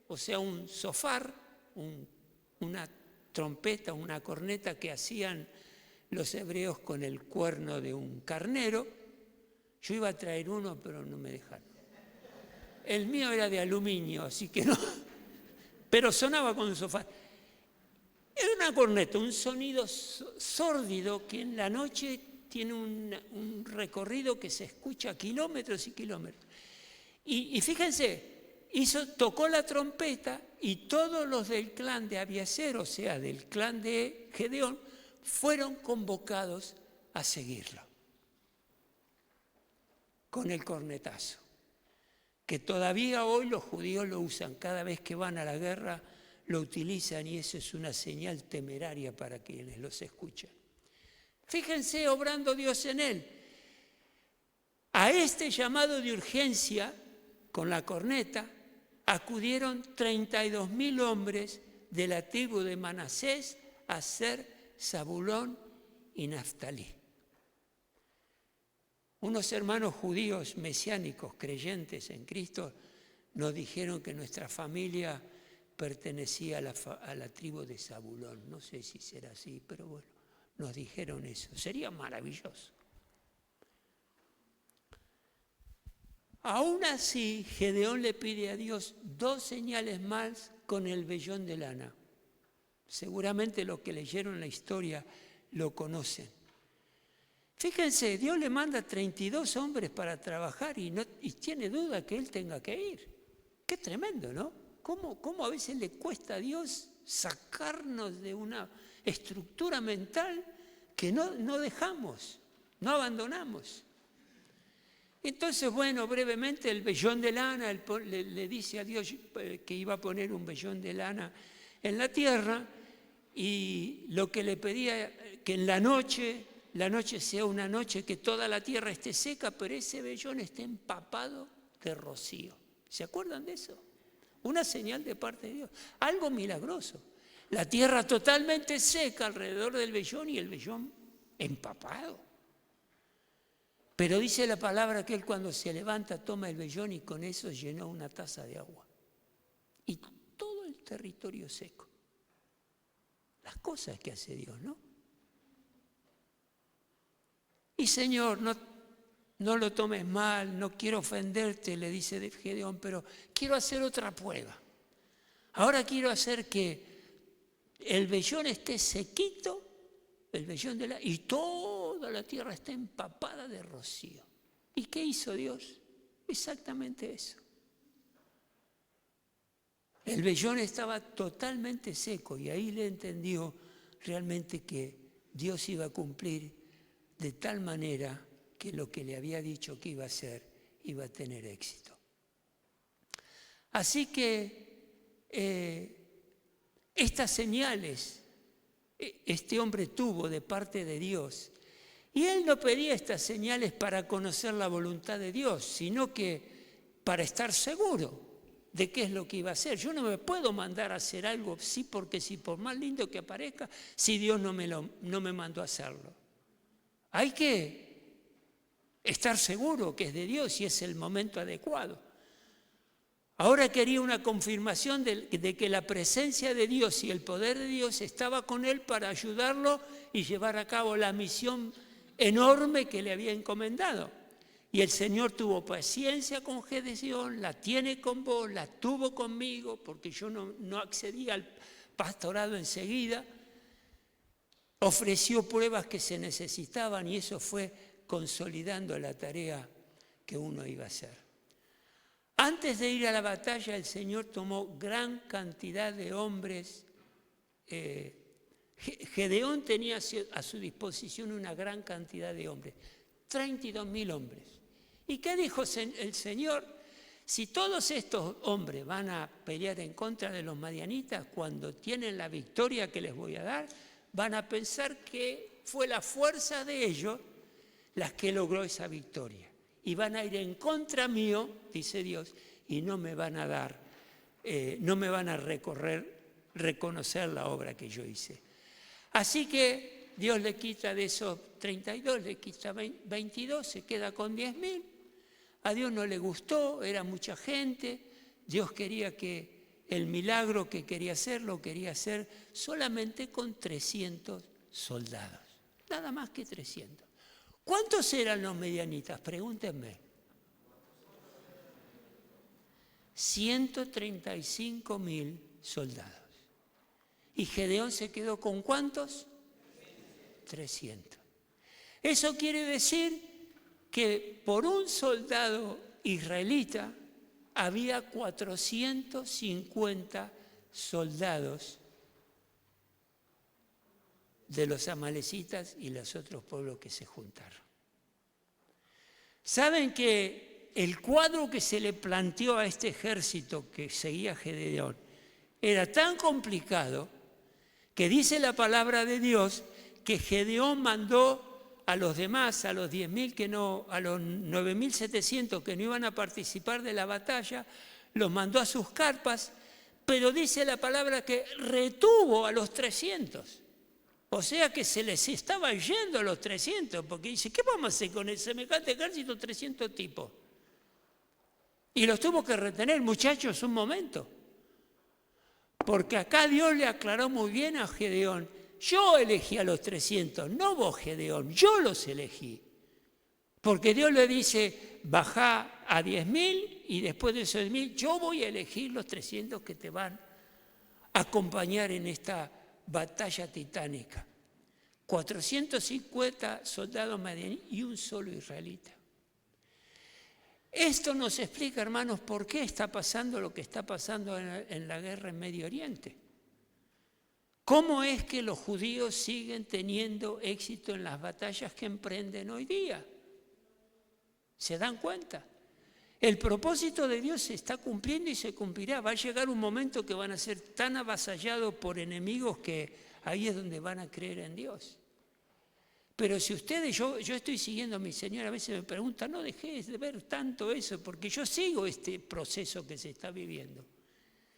o sea, un sofar, una trompeta, una corneta que hacían los hebreos con el cuerno de un carnero. Yo iba a traer uno, pero no me dejaron. El mío era de aluminio, así que no, pero sonaba con un sofá. Era una corneta, un sonido sórdido que en la noche tiene un recorrido que se escucha a kilómetros y kilómetros. Y fíjense, tocó la trompeta y todos los del clan de Abiezer, o sea, del clan de Gedeón, fueron convocados a seguirlo. Con el cornetazo, que todavía hoy los judíos lo usan. Cada vez que van a la guerra lo utilizan y eso es una señal temeraria para quienes los escuchan. Fíjense, obrando Dios en él. A este llamado de urgencia, con la corneta, acudieron 32.000 hombres de la tribu de Manasés, Aser, Zabulón y Naftalí. Unos hermanos judíos mesiánicos, creyentes en Cristo, nos dijeron que nuestra familia pertenecía a la tribu de Zabulón. No sé si será así, pero bueno, nos dijeron eso. Sería maravilloso. Aún así, Gedeón le pide a Dios 2 señales más con el vellón de lana. Seguramente los que leyeron la historia lo conocen. Fíjense, Dios le manda 32 hombres para trabajar y tiene duda que él tenga que ir. Qué tremendo, ¿no? ¿Cómo a veces le cuesta a Dios sacarnos de una estructura mental que no dejamos, no abandonamos? Entonces, bueno, brevemente, el vellón de lana, le dice a Dios que iba a poner un vellón de lana en la tierra, y lo que le pedía, que en la noche la noche sea una noche que toda la tierra esté seca, pero ese vellón esté empapado de rocío. ¿Se acuerdan de eso? Una señal de parte de Dios, algo milagroso. La tierra totalmente seca alrededor del vellón y el vellón empapado. Pero dice la palabra que él cuando se levanta toma el vellón y con eso llenó una taza de agua. Y todo el territorio seco. Las cosas que hace Dios, ¿no? Y Señor, no lo tomes mal, no quiero ofenderte, le dice Gedeón, pero quiero hacer otra prueba. Ahora quiero hacer que el vellón esté sequito, el vellón y toda la tierra esté empapada de rocío. ¿Y qué hizo Dios? Exactamente eso. El vellón estaba totalmente seco y ahí le entendió realmente que Dios iba a cumplir de tal manera que lo que le había dicho que iba a hacer iba a tener éxito. Así que estas señales este hombre tuvo de parte de Dios. Y él no pedía estas señales para conocer la voluntad de Dios, sino que para estar seguro de qué es lo que iba a hacer. Yo no me puedo mandar a hacer algo, sí, porque si por más lindo que aparezca, si Dios no me mandó a hacerlo. Hay que estar seguro que es de Dios y es el momento adecuado. Ahora quería una confirmación de que la presencia de Dios y el poder de Dios estaba con él para ayudarlo y llevar a cabo la misión enorme que le había encomendado. Y el Señor tuvo paciencia con Gedeón, la tiene con vos, la tuvo conmigo, porque yo no accedí al pastorado enseguida. Ofreció pruebas que se necesitaban y eso fue consolidando la tarea que uno iba a hacer. Antes de ir a la batalla, el Señor tomó gran cantidad de hombres. Gedeón tenía a su disposición una gran cantidad de hombres, 32.000 hombres. ¿Y qué dijo el Señor? Si todos estos hombres van a pelear en contra de los madianitas, cuando tienen la victoria que les voy a dar, van a pensar que fue la fuerza de ellos las que logró esa victoria. Y van a ir en contra mío, dice Dios, y no me van a dar, no me van a reconocer la obra que yo hice. Así que Dios le quita de esos 32, le quita 22, se queda con 10.000. A Dios no le gustó, era mucha gente. Dios quería que el milagro que quería hacer, lo quería hacer solamente con 300 soldados. Nada más que 300. ¿Cuántos eran los medianitas? Pregúntenme. 135.000 soldados. ¿Y Gedeón se quedó con cuántos? 300. Eso quiere decir que por un soldado israelita había 450 soldados de los amalecitas y los otros pueblos que se juntaron. ¿Saben que el cuadro que se le planteó a este ejército que seguía Gedeón era tan complicado que dice la palabra de Dios que Gedeón mandó a los demás, a los 10.000 a los 9.700 que no iban a participar de la batalla, los mandó a sus carpas, pero dice la palabra que retuvo a los 300. O sea que se les estaba yendo a los 300, porque dice, ¿qué vamos a hacer con el semejante ejército? 300 tipos. Y los tuvo que retener, muchachos, un momento. Porque acá Dios le aclaró muy bien a Gedeón, yo elegí a los 300, no vos, Gedeón, yo los elegí. Porque Dios le dice, bajá a 10.000 y después de esos 10.000 yo voy a elegir los 300 que te van a acompañar en esta batalla titánica. 450 soldados madianitas y un solo israelita. Esto nos explica, hermanos, por qué está pasando lo que está pasando en la guerra en Medio Oriente. ¿Cómo es que los judíos siguen teniendo éxito en las batallas que emprenden hoy día? ¿Se dan cuenta? El propósito de Dios se está cumpliendo y se cumplirá. Va a llegar un momento que van a ser tan avasallados por enemigos que ahí es donde van a creer en Dios. Pero si ustedes, yo estoy siguiendo a mi señora, a veces me pregunta, no dejes de ver tanto eso, porque yo sigo este proceso que se está viviendo.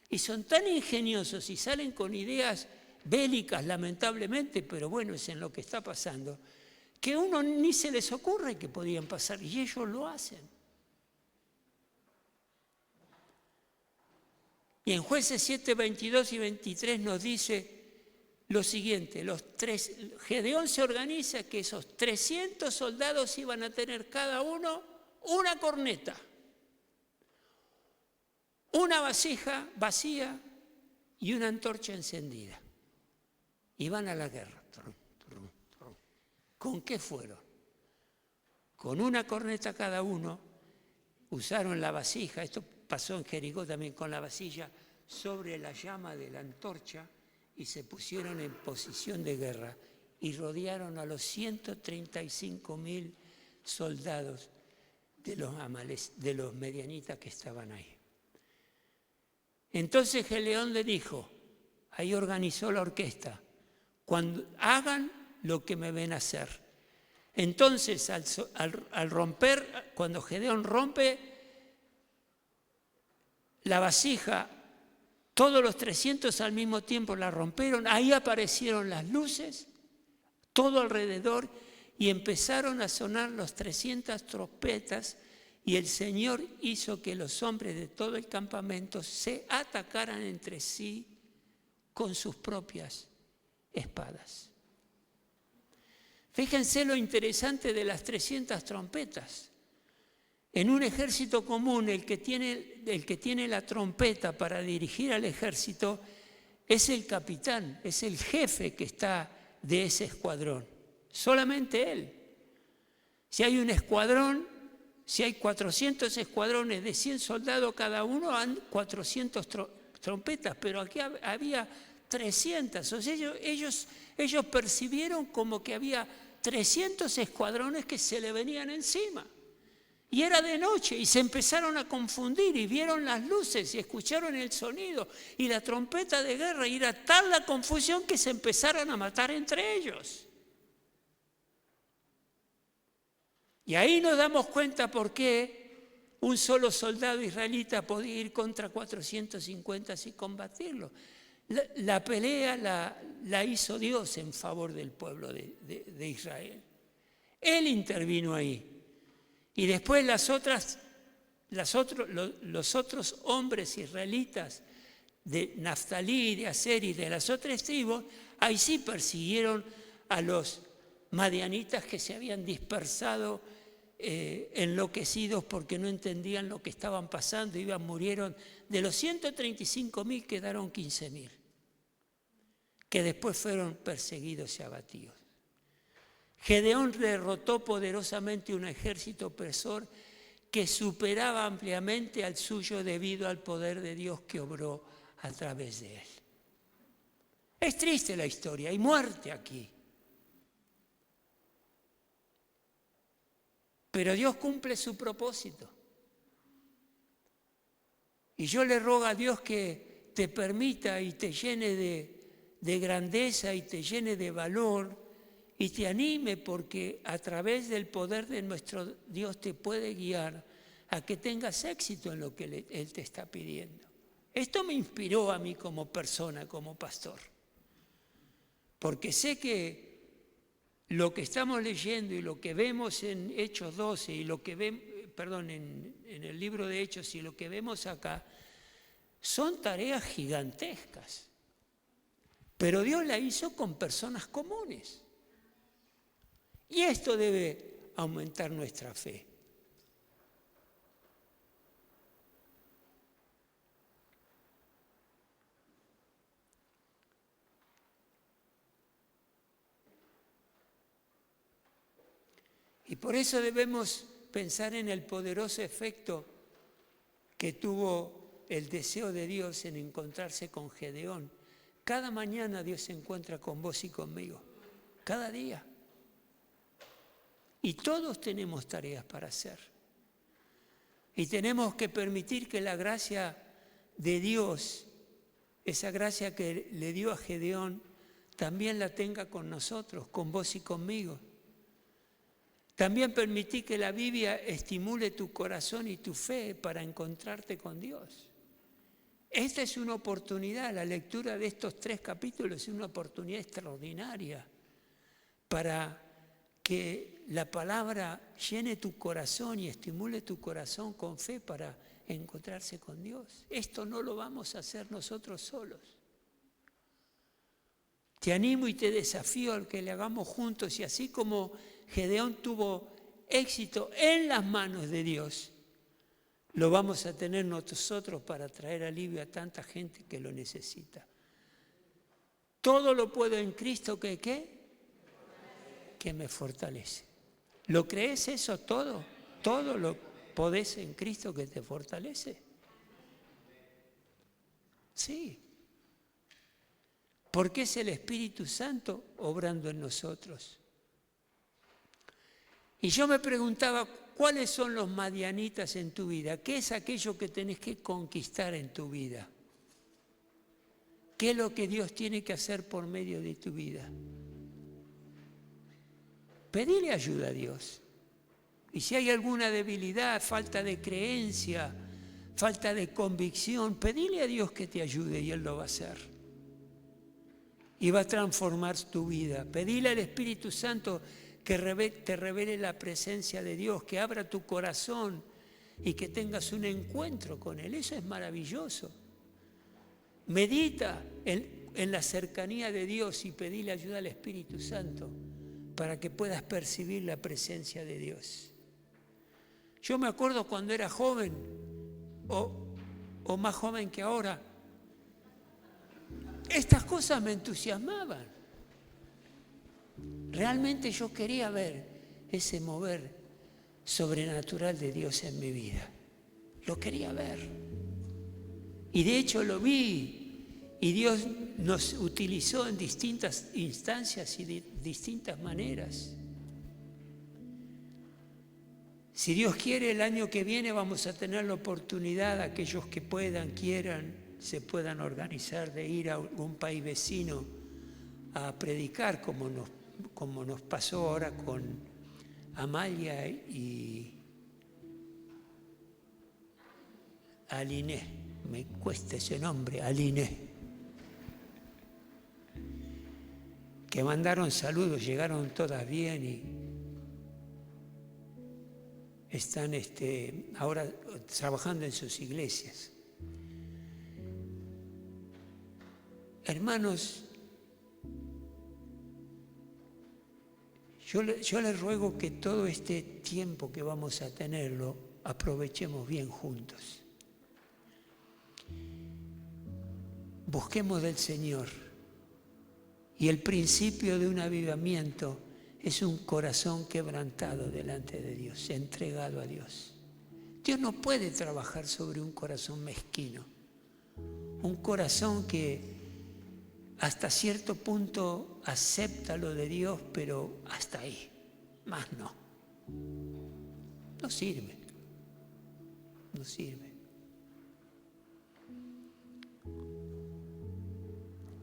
Y son tan ingeniosos y salen con ideas bélicas, lamentablemente, pero bueno, es en lo que está pasando, que a uno ni se les ocurre que podían pasar, y ellos lo hacen. Y en Jueces 7, 22 y 23 nos dice lo siguiente, Gedeón se organiza que esos 300 soldados iban a tener cada uno una corneta, una vasija vacía y una antorcha encendida. Y van a la guerra. ¿Con qué fueron? Con una corneta cada uno, usaron la vasija, esto pasó en Jericó también, con la vasilla sobre la llama de la antorcha, y se pusieron en posición de guerra y rodearon a los 135.000 soldados de los medianitas que estaban ahí. Entonces Gedeón le dijo, ahí organizó la orquesta, cuando hagan lo que me ven hacer. Entonces al romper, cuando Gedeón rompe la vasija, todos los 300 al mismo tiempo la rompieron, ahí aparecieron las luces, todo alrededor, y empezaron a sonar los 300 trompetas, y el Señor hizo que los hombres de todo el campamento se atacaran entre sí con sus propias espadas. Fíjense lo interesante de las 300 trompetas. En un ejército común, el que tiene la trompeta para dirigir al ejército es el capitán, es el jefe que está de ese escuadrón. Solamente él. Si hay un escuadrón, si hay 400 escuadrones de 100 soldados cada uno, han 400 trompetas, pero aquí había 300. O sea, ellos percibieron como que había 300 escuadrones que se le venían encima. Y era de noche y se empezaron a confundir y vieron las luces y escucharon el sonido y la trompeta de guerra, y era tal la confusión que se empezaron a matar entre ellos. Y ahí nos damos cuenta por qué un solo soldado israelita podía ir contra 450 y combatirlo. La pelea la hizo Dios en favor del pueblo de Israel. Él intervino ahí. Y después los otros hombres israelitas de Naftalí, de Aser y de las otras tribus, ahí sí persiguieron a los madianitas que se habían dispersado, enloquecidos porque no entendían lo que estaban pasando, murieron. De los 135.000 quedaron 15.000, que después fueron perseguidos y abatidos. Gedeón derrotó poderosamente un ejército opresor que superaba ampliamente al suyo debido al poder de Dios que obró a través de él. Es triste la historia, hay muerte aquí. Pero Dios cumple su propósito. Y yo le ruego a Dios que te permita y te llene de grandeza y te llene de valor y te anime, porque a través del poder de nuestro Dios te puede guiar a que tengas éxito en lo que Él te está pidiendo. Esto me inspiró a mí como persona, como pastor, porque sé que lo que estamos leyendo y lo que vemos en Hechos 12 y lo que en el libro de Hechos y lo que vemos acá son tareas gigantescas, pero Dios la hizo con personas comunes. Y esto debe aumentar nuestra fe. Y por eso debemos pensar en el poderoso efecto que tuvo el deseo de Dios en encontrarse con Gedeón. Cada mañana Dios se encuentra con vos y conmigo, cada día. Y todos tenemos tareas para hacer. Y tenemos que permitir que la gracia de Dios, esa gracia que le dio a Gedeón, también la tenga con nosotros, con vos y conmigo. También permití que la Biblia estimule tu corazón y tu fe para encontrarte con Dios. Esta es una oportunidad, la lectura de estos 3 capítulos es una oportunidad extraordinaria para que la palabra llene tu corazón y estimule tu corazón con fe para encontrarse con Dios. Esto no lo vamos a hacer nosotros solos. Te animo y te desafío a que le hagamos juntos, y así como Gedeón tuvo éxito en las manos de Dios, lo vamos a tener nosotros para traer alivio a tanta gente que lo necesita. Todo lo puedo en Cristo que me fortalece. ¿Lo crees eso todo? ¿Todo lo podés en Cristo que te fortalece? Sí. Porque es el Espíritu Santo obrando en nosotros. Y yo me preguntaba, ¿cuáles son los madianitas en tu vida? ¿Qué es aquello que tenés que conquistar en tu vida? ¿Qué es lo que Dios tiene que hacer por medio de tu vida? Pedile ayuda a Dios. Y si hay alguna debilidad, falta de creencia, falta de convicción, pedile a Dios que te ayude y Él lo va a hacer. Y va a transformar tu vida. Pedile al Espíritu Santo que te revele la presencia de Dios, que abra tu corazón y que tengas un encuentro con Él. Eso es maravilloso. Medita en la cercanía de Dios y pedile ayuda al Espíritu Santo para que puedas percibir la presencia de Dios. Yo me acuerdo cuando era joven, o más joven que ahora, estas cosas me entusiasmaban. Realmente yo quería ver ese mover sobrenatural de Dios en mi vida. Lo quería ver. Y de hecho lo vi. Y Dios nos utilizó en distintas instancias y de distintas maneras. Si Dios quiere, el año que viene vamos a tener la oportunidad, aquellos que puedan, quieran, se puedan organizar, de ir a algún país vecino a predicar, como nos pasó ahora con Amalia y Aliné. Me cuesta ese nombre, Aliné. Que mandaron saludos, llegaron todas bien y están ahora trabajando en sus iglesias. Hermanos, yo les ruego que todo este tiempo que vamos a tenerlo aprovechemos bien juntos. Busquemos del Señor. Y el principio de un avivamiento es un corazón quebrantado delante de Dios, entregado a Dios. Dios no puede trabajar sobre un corazón mezquino, un corazón que hasta cierto punto acepta lo de Dios, pero hasta ahí, más no. No sirve, no sirve.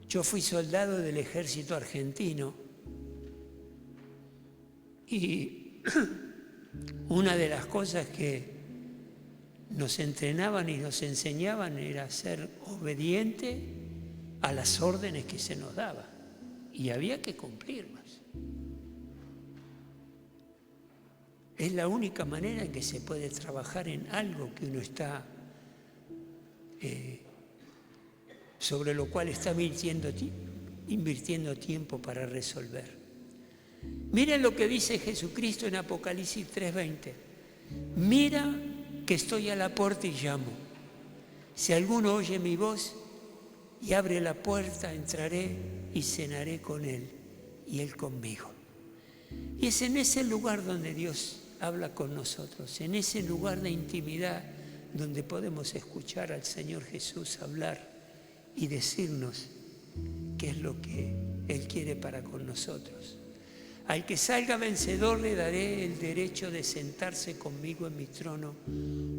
Yo fui soldado del ejército argentino y una de las cosas que nos entrenaban y nos enseñaban era ser obediente a las órdenes que se nos daban y había que cumplirlas. Es la única manera en que se puede trabajar en algo que uno está sobre lo cual está invirtiendo tiempo para resolver. Miren lo que dice Jesucristo en Apocalipsis 3:20. Mira que estoy a la puerta y llamo. Si alguno oye mi voz y abre la puerta, entraré y cenaré con él y él conmigo. Y es en ese lugar donde Dios habla con nosotros, en ese lugar de intimidad donde podemos escuchar al Señor Jesús hablar y decirnos qué es lo que Él quiere para con nosotros. Al que salga vencedor le daré el derecho de sentarse conmigo en mi trono,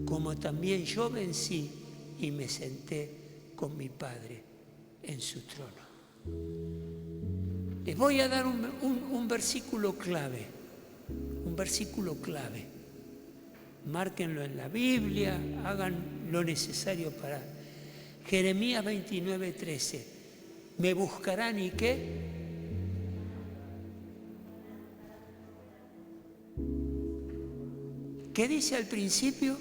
como también yo vencí y me senté con mi Padre en su trono. Les voy a dar un versículo clave, un versículo clave. Márquenlo en la Biblia, hagan lo necesario para... Jeremías 29:13. ¿Me buscarán y qué? ¿Qué dice al principio?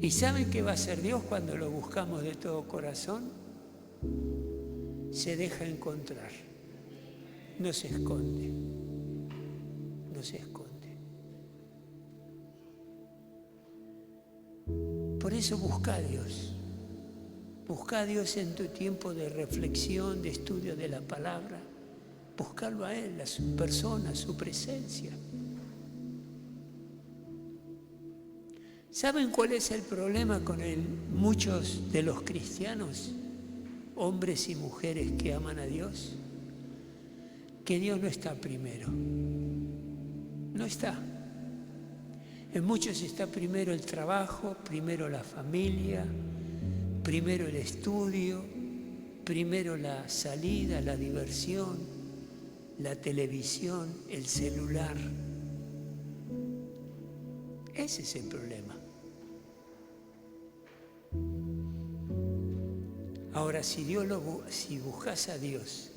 ¿Y saben qué va a hacer Dios cuando lo buscamos de todo corazón? Se deja encontrar, no se esconde, no se esconde. Por eso busca a Dios. Busca a Dios en tu tiempo de reflexión, de estudio de la palabra. Búscalo a Él, a su persona, a su presencia. ¿Saben cuál es el problema con muchos de los cristianos, hombres y mujeres que aman a Dios? Que Dios no está primero. No está. En muchos está primero el trabajo, primero la familia, primero el estudio, primero la salida, la diversión, la televisión, el celular. Ese es el problema. Ahora, si buscas a Dios,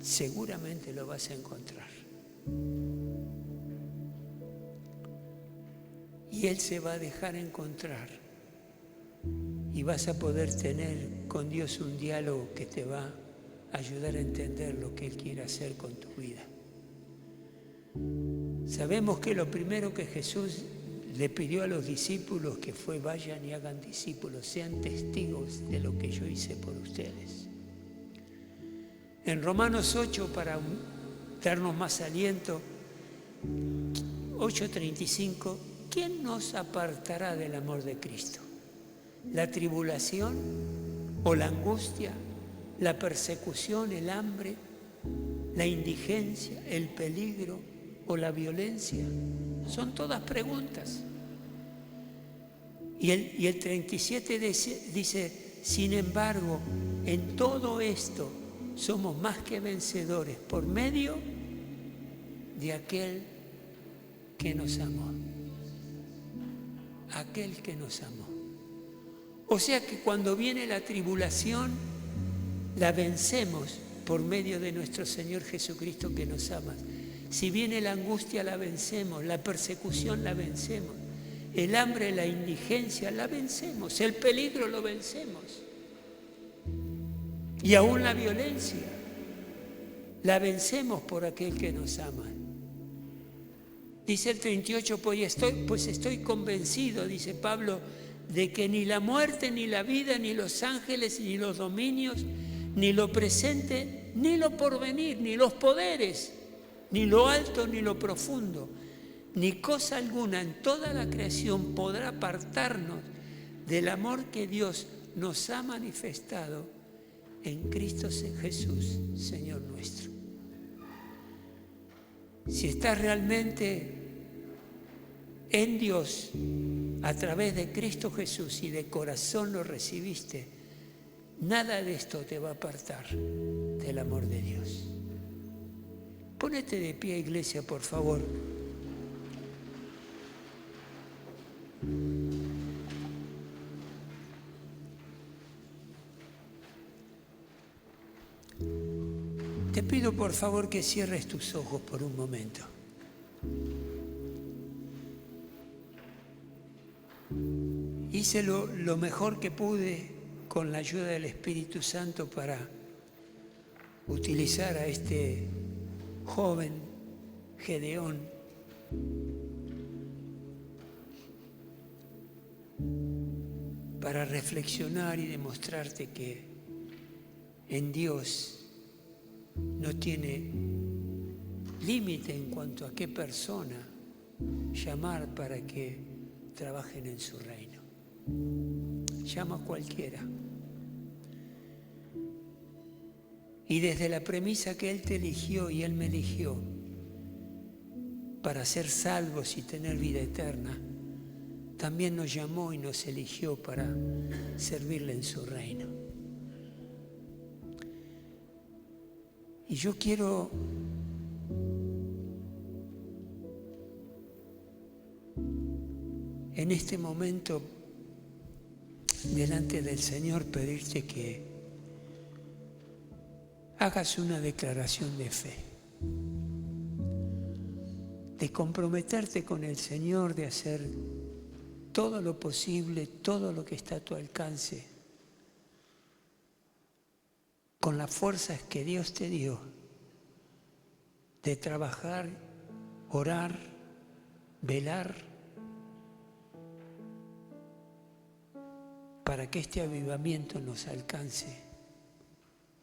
seguramente lo vas a encontrar. Y Él se va a dejar encontrar. Y vas a poder tener con Dios un diálogo que te va a ayudar a entender lo que Él quiere hacer con tu vida. Sabemos que lo primero que Jesús le pidió a los discípulos que fue: vayan y hagan discípulos, sean testigos de lo que yo hice por ustedes. En Romanos 8, para darnos más aliento, 8:35, ¿quién nos apartará del amor de Cristo? ¿La tribulación o la angustia, la persecución, el hambre, la indigencia, el peligro o la violencia? Son todas preguntas. Y el 37 dice, sin embargo, en todo esto somos más que vencedores por medio de aquel que nos amó. Aquel que nos amó. O sea que cuando viene la tribulación, la vencemos por medio de nuestro Señor Jesucristo que nos ama. Si viene la angustia, la vencemos, la persecución la vencemos, el hambre, la indigencia la vencemos, el peligro lo vencemos. Y aún la violencia la vencemos por aquel que nos ama. Dice el 38, pues estoy convencido, dice Pablo, de que ni la muerte, ni la vida, ni los ángeles, ni los dominios, ni lo presente, ni lo porvenir, ni los poderes, ni lo alto, ni lo profundo, ni cosa alguna en toda la creación podrá apartarnos del amor que Dios nos ha manifestado en Cristo Jesús, Señor nuestro. Si estás realmente en Dios, a través de Cristo Jesús y de corazón lo recibiste, nada de esto te va a apartar del amor de Dios. Pónete de pie, iglesia, por favor. Te pido por favor que cierres tus ojos por un momento. Hice lo mejor que pude con la ayuda del Espíritu Santo para utilizar a este joven Gedeón para reflexionar y demostrarte que en Dios no tiene límite en cuanto a qué persona llamar para que trabajen en su reino. Llama a cualquiera. Y desde la premisa que Él te eligió y Él me eligió para ser salvos y tener vida eterna, también nos llamó y nos eligió para servirle en su reino. Y yo quiero en este momento delante del Señor pedirte que hagas una declaración de fe, de comprometerte con el Señor, de hacer todo lo posible, todo lo que está a tu alcance, con las fuerzas que Dios te dio, de trabajar, orar, velar, para que este avivamiento nos alcance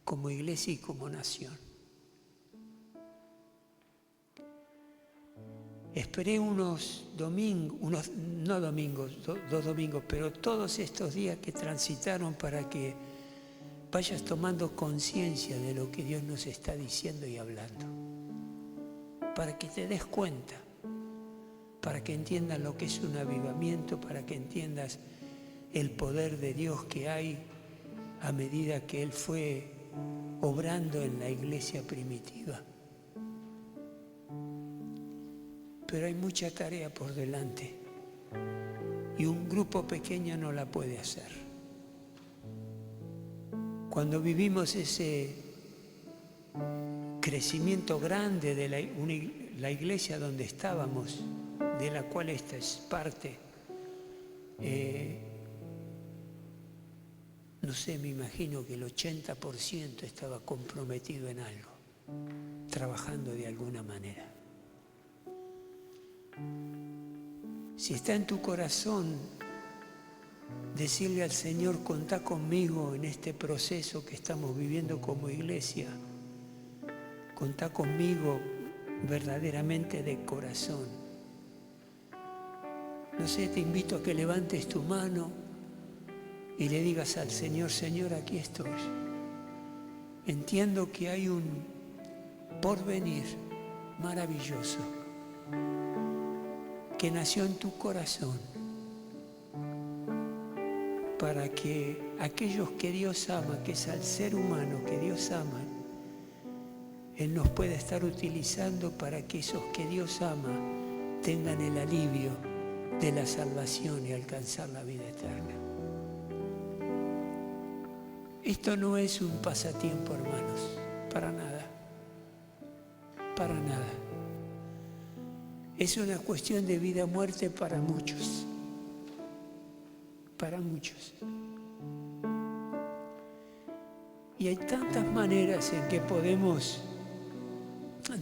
como iglesia y como nación. Esperé unos domingos, dos domingos, pero todos estos días que transitaron para que vayas tomando conciencia de lo que Dios nos está diciendo y hablando. Para que te des cuenta, para que entiendas lo que es un avivamiento, para que entiendas el poder de Dios que hay a medida que Él fue obrando en la iglesia primitiva. Pero hay mucha tarea por delante y un grupo pequeño no la puede hacer. Cuando vivimos ese crecimiento grande de la iglesia donde estábamos, de la cual esta es parte, no sé, me imagino que el 80% estaba comprometido en algo, trabajando de alguna manera. Si está en tu corazón decirle al Señor, contá conmigo en este proceso que estamos viviendo como iglesia, contá conmigo verdaderamente de corazón. No sé, te invito a que levantes tu mano y le digas al Señor, Señor, aquí estoy. Entiendo que hay un porvenir maravilloso que nació en tu corazón para que aquellos que Dios ama, que es al ser humano que Dios ama, Él nos pueda estar utilizando para que esos que Dios ama tengan el alivio de la salvación y alcanzar la vida eterna. Esto no es un pasatiempo, hermanos, para nada, para nada. Es una cuestión de vida o muerte para muchos, para muchos. Y hay tantas maneras en que podemos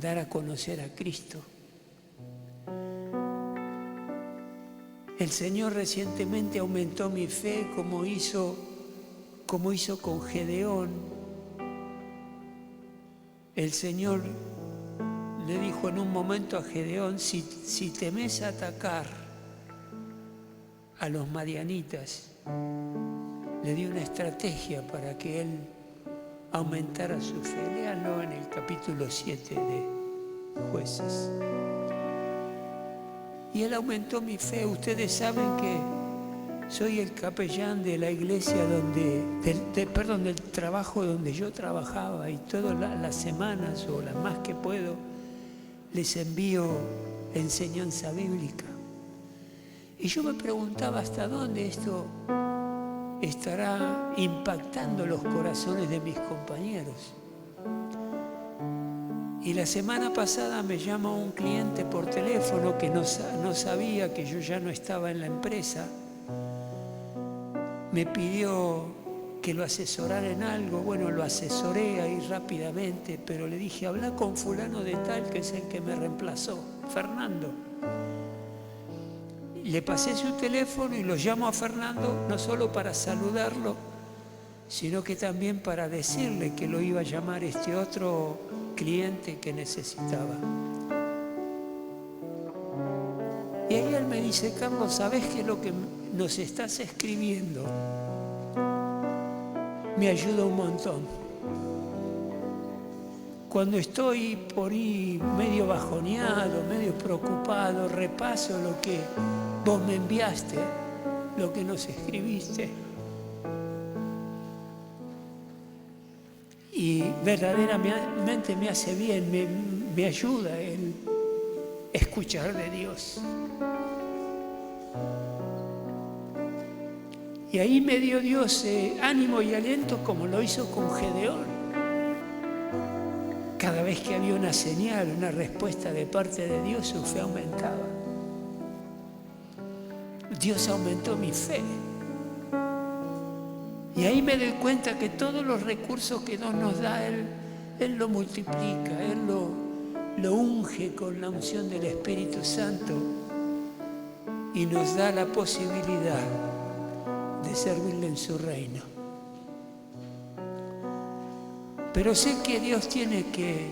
dar a conocer a Cristo. El Señor recientemente aumentó mi fe como hizo con Gedeón. El Señor le dijo en un momento a Gedeón, si temes atacar a los madianitas, le dio una estrategia para que él aumentara su fe. Léanlo en el capítulo 7 de Jueces. Y él aumentó mi fe. Ustedes saben que soy el capellán de la iglesia del trabajo donde yo trabajaba, y todas las semanas o las más que puedo les envío enseñanza bíblica. Y yo me preguntaba hasta dónde esto estará impactando los corazones de mis compañeros. Y la semana pasada me llamó un cliente por teléfono que no sabía que yo ya no estaba en la empresa. Me pidió que lo asesorara en algo. Bueno, lo asesoré ahí rápidamente, pero le dije, habla con fulano de tal, que es el que me reemplazó, Fernando. Le pasé su teléfono y lo llamo a Fernando, no solo para saludarlo, sino que también para decirle que lo iba a llamar este otro cliente que necesitaba. Y ahí él me dice, Carlos, ¿sabés que lo que nos estás escribiendo me ayuda un montón? Cuando estoy por ahí medio bajoneado, medio preocupado, repaso lo que vos me enviaste, lo que nos escribiste. y verdaderamente me hace bien, me ayuda el escuchar de Dios. Y ahí me dio Dios ánimo y aliento como lo hizo con Gedeón. Cada vez que había una señal, una respuesta de parte de Dios, su fe aumentaba. Dios aumentó mi fe. Y ahí me doy cuenta que todos los recursos que Dios nos da, Él lo multiplica, Él lo unge con la unción del Espíritu Santo y nos da la posibilidad de servirle en su reino. Pero sé que Dios tiene que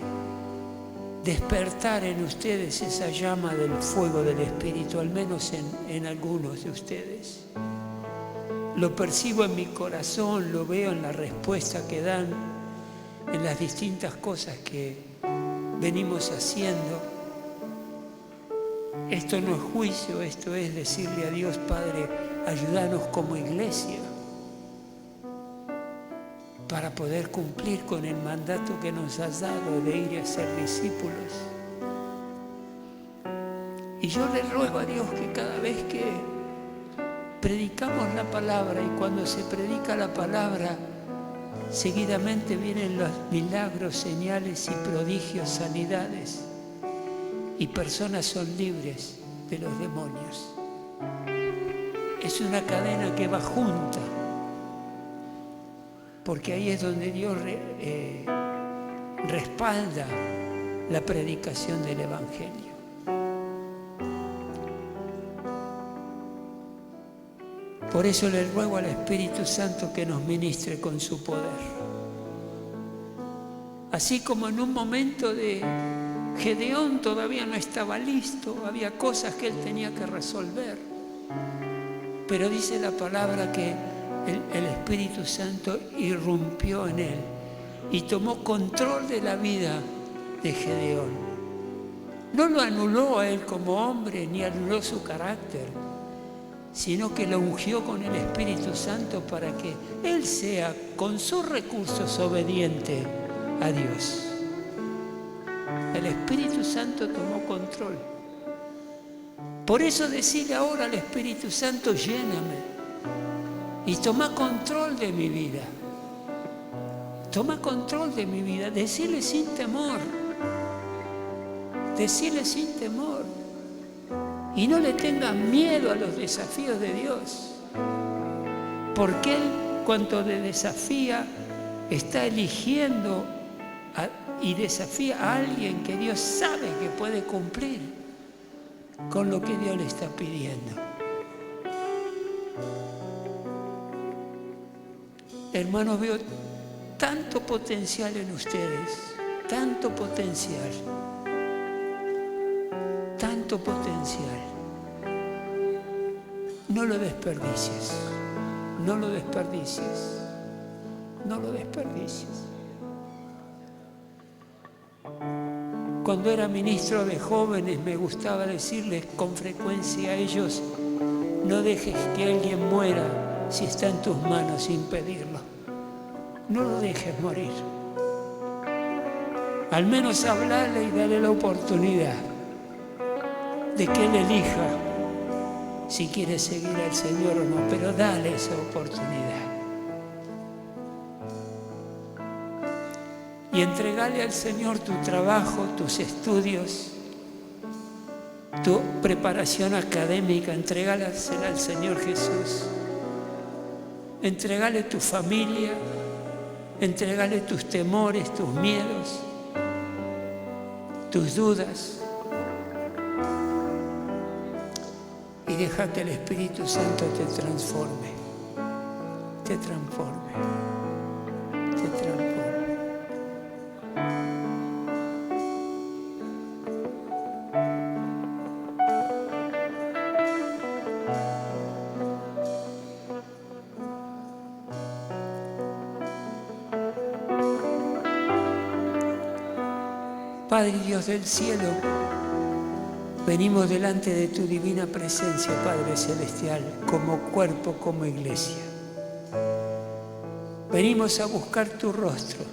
despertar en ustedes esa llama del fuego del Espíritu, al menos en algunos de ustedes. Lo percibo en mi corazón, lo veo en la respuesta que dan, en las distintas cosas que venimos haciendo. Esto no es juicio, esto es decirle a Dios, Padre, ayúdanos como iglesia para poder cumplir con el mandato que nos has dado de ir a ser discípulos. Y yo le ruego a Dios que cada vez que predicamos la palabra, y cuando se predica la palabra, seguidamente vienen los milagros, señales y prodigios, sanidades, y personas son libres de los demonios. Es una cadena que va junta, porque ahí es donde Dios respalda la predicación del Evangelio. Por eso le ruego al Espíritu Santo que nos ministre con su poder. Así como en un momento de Gedeón todavía no estaba listo, había cosas que él tenía que resolver. Pero dice la palabra que el Espíritu Santo irrumpió en él y tomó control de la vida de Gedeón. No lo anuló a él como hombre, ni anuló su carácter, sino que lo ungió con el Espíritu Santo para que él sea, con sus recursos, obediente a Dios. El Espíritu Santo tomó control. Por eso decirle ahora al Espíritu Santo, lléname y toma control de mi vida. Toma control de mi vida. Decirle sin temor. Decirle sin temor. Y no le tengas miedo a los desafíos de Dios. Porque Él, cuando te desafía, está eligiendo y desafía a alguien que Dios sabe que puede cumplir con lo que Dios le está pidiendo. Hermanos, veo tanto potencial en ustedes, tanto potencial. Tanto potencial. No lo desperdicies, no lo desperdicies, no lo desperdicies. Cuando era ministro de jóvenes me gustaba decirles con frecuencia a ellos, no dejes que alguien muera si está en tus manos sin pedirlo. No lo dejes morir. Al menos hablarle y darle la oportunidad de que Él elija si quiere seguir al Señor o no, pero dale esa oportunidad. Y entregale al Señor tu trabajo, tus estudios, tu preparación académica, entregale al Señor Jesús. Entregale tu familia, entregale tus temores, tus miedos, tus dudas. Y deja que el Espíritu Santo te transforme, te transforme, te transforme. Padre Dios del cielo, venimos delante de tu divina presencia, Padre Celestial, como cuerpo, como iglesia. Venimos a buscar tu rostro,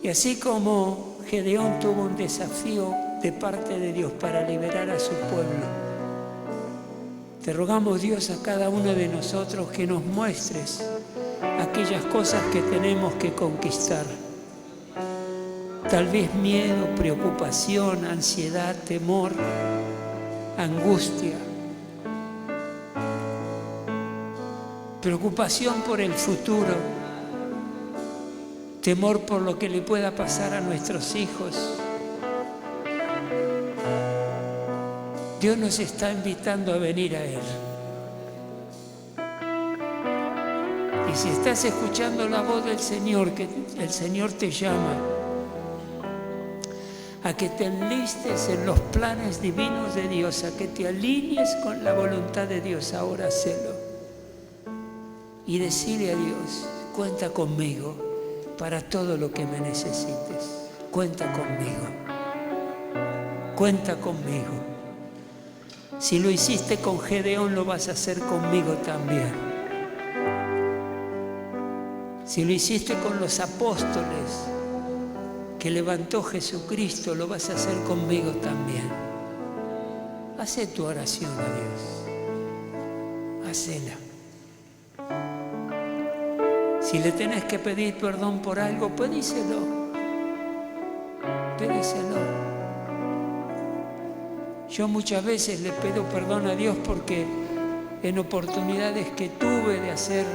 Y así como Gedeón tuvo un desafío de parte de Dios para liberar a su pueblo, te rogamos, Dios, a cada uno de nosotros que nos muestres aquellas cosas que tenemos que conquistar. Tal vez miedo, preocupación, ansiedad, temor, angustia, preocupación por el futuro, temor por lo que le pueda pasar a nuestros hijos. Dios nos está invitando a venir a Él. Y si estás escuchando la voz del Señor, que el Señor te llama a que te enlistes en los planes divinos de Dios, a que te alinees con la voluntad de Dios, ahora hacelo. Y decirle a Dios, cuenta conmigo para todo lo que me necesites. Cuenta conmigo. Cuenta conmigo. Si lo hiciste con Gedeón, lo vas a hacer conmigo también. Si lo hiciste con los apóstoles que levantó Jesucristo, lo vas a hacer conmigo también. Hacé tu oración a Dios. Hacela. Si le tenés que pedir perdón por algo, pedíselo. Pedíselo. Yo muchas veces le pido perdón a Dios porque en oportunidades que tuve de hacer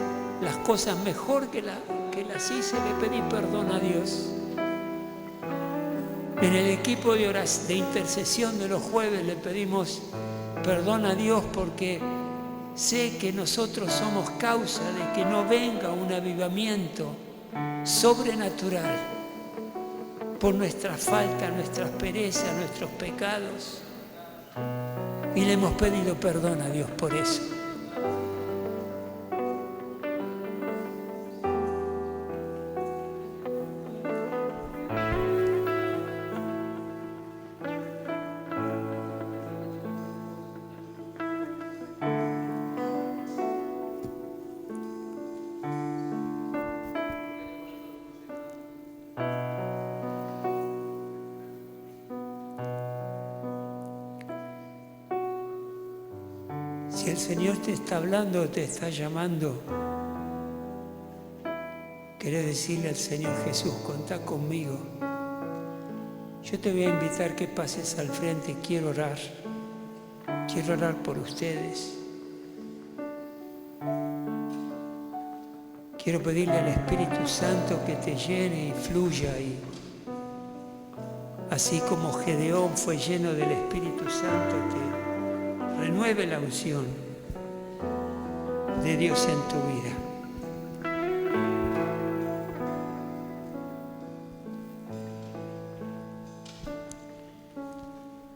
las cosas mejor que las hice, le pedí perdón a Dios. En el equipo de intercesión de los jueves le pedimos perdón a Dios porque sé que nosotros somos causa de que no venga un avivamiento sobrenatural por nuestra falta, nuestras perezas, nuestros pecados. Y le hemos pedido perdón a Dios por eso. Si el Señor te está hablando, te está llamando, querés decirle al Señor Jesús, contá conmigo. Yo te voy a invitar que pases al frente, quiero orar por ustedes. Quiero pedirle al Espíritu Santo que te llene y fluya, y así como Gedeón fue lleno del Espíritu Santo, te renueve la unción de Dios en tu vida.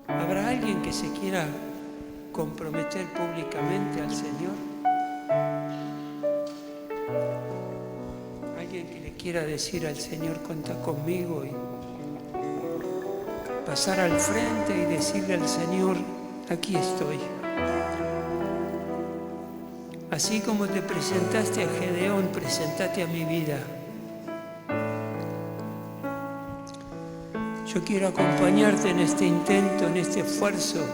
¿Habrá alguien que se quiera comprometer públicamente al Señor? ¿Alguien que le quiera decir al Señor, contá conmigo? Y pasar al frente y decirle al Señor, aquí estoy. Así como te presentaste a Gedeón, presentate a mi vida. Yo quiero acompañarte en este intento, en este esfuerzo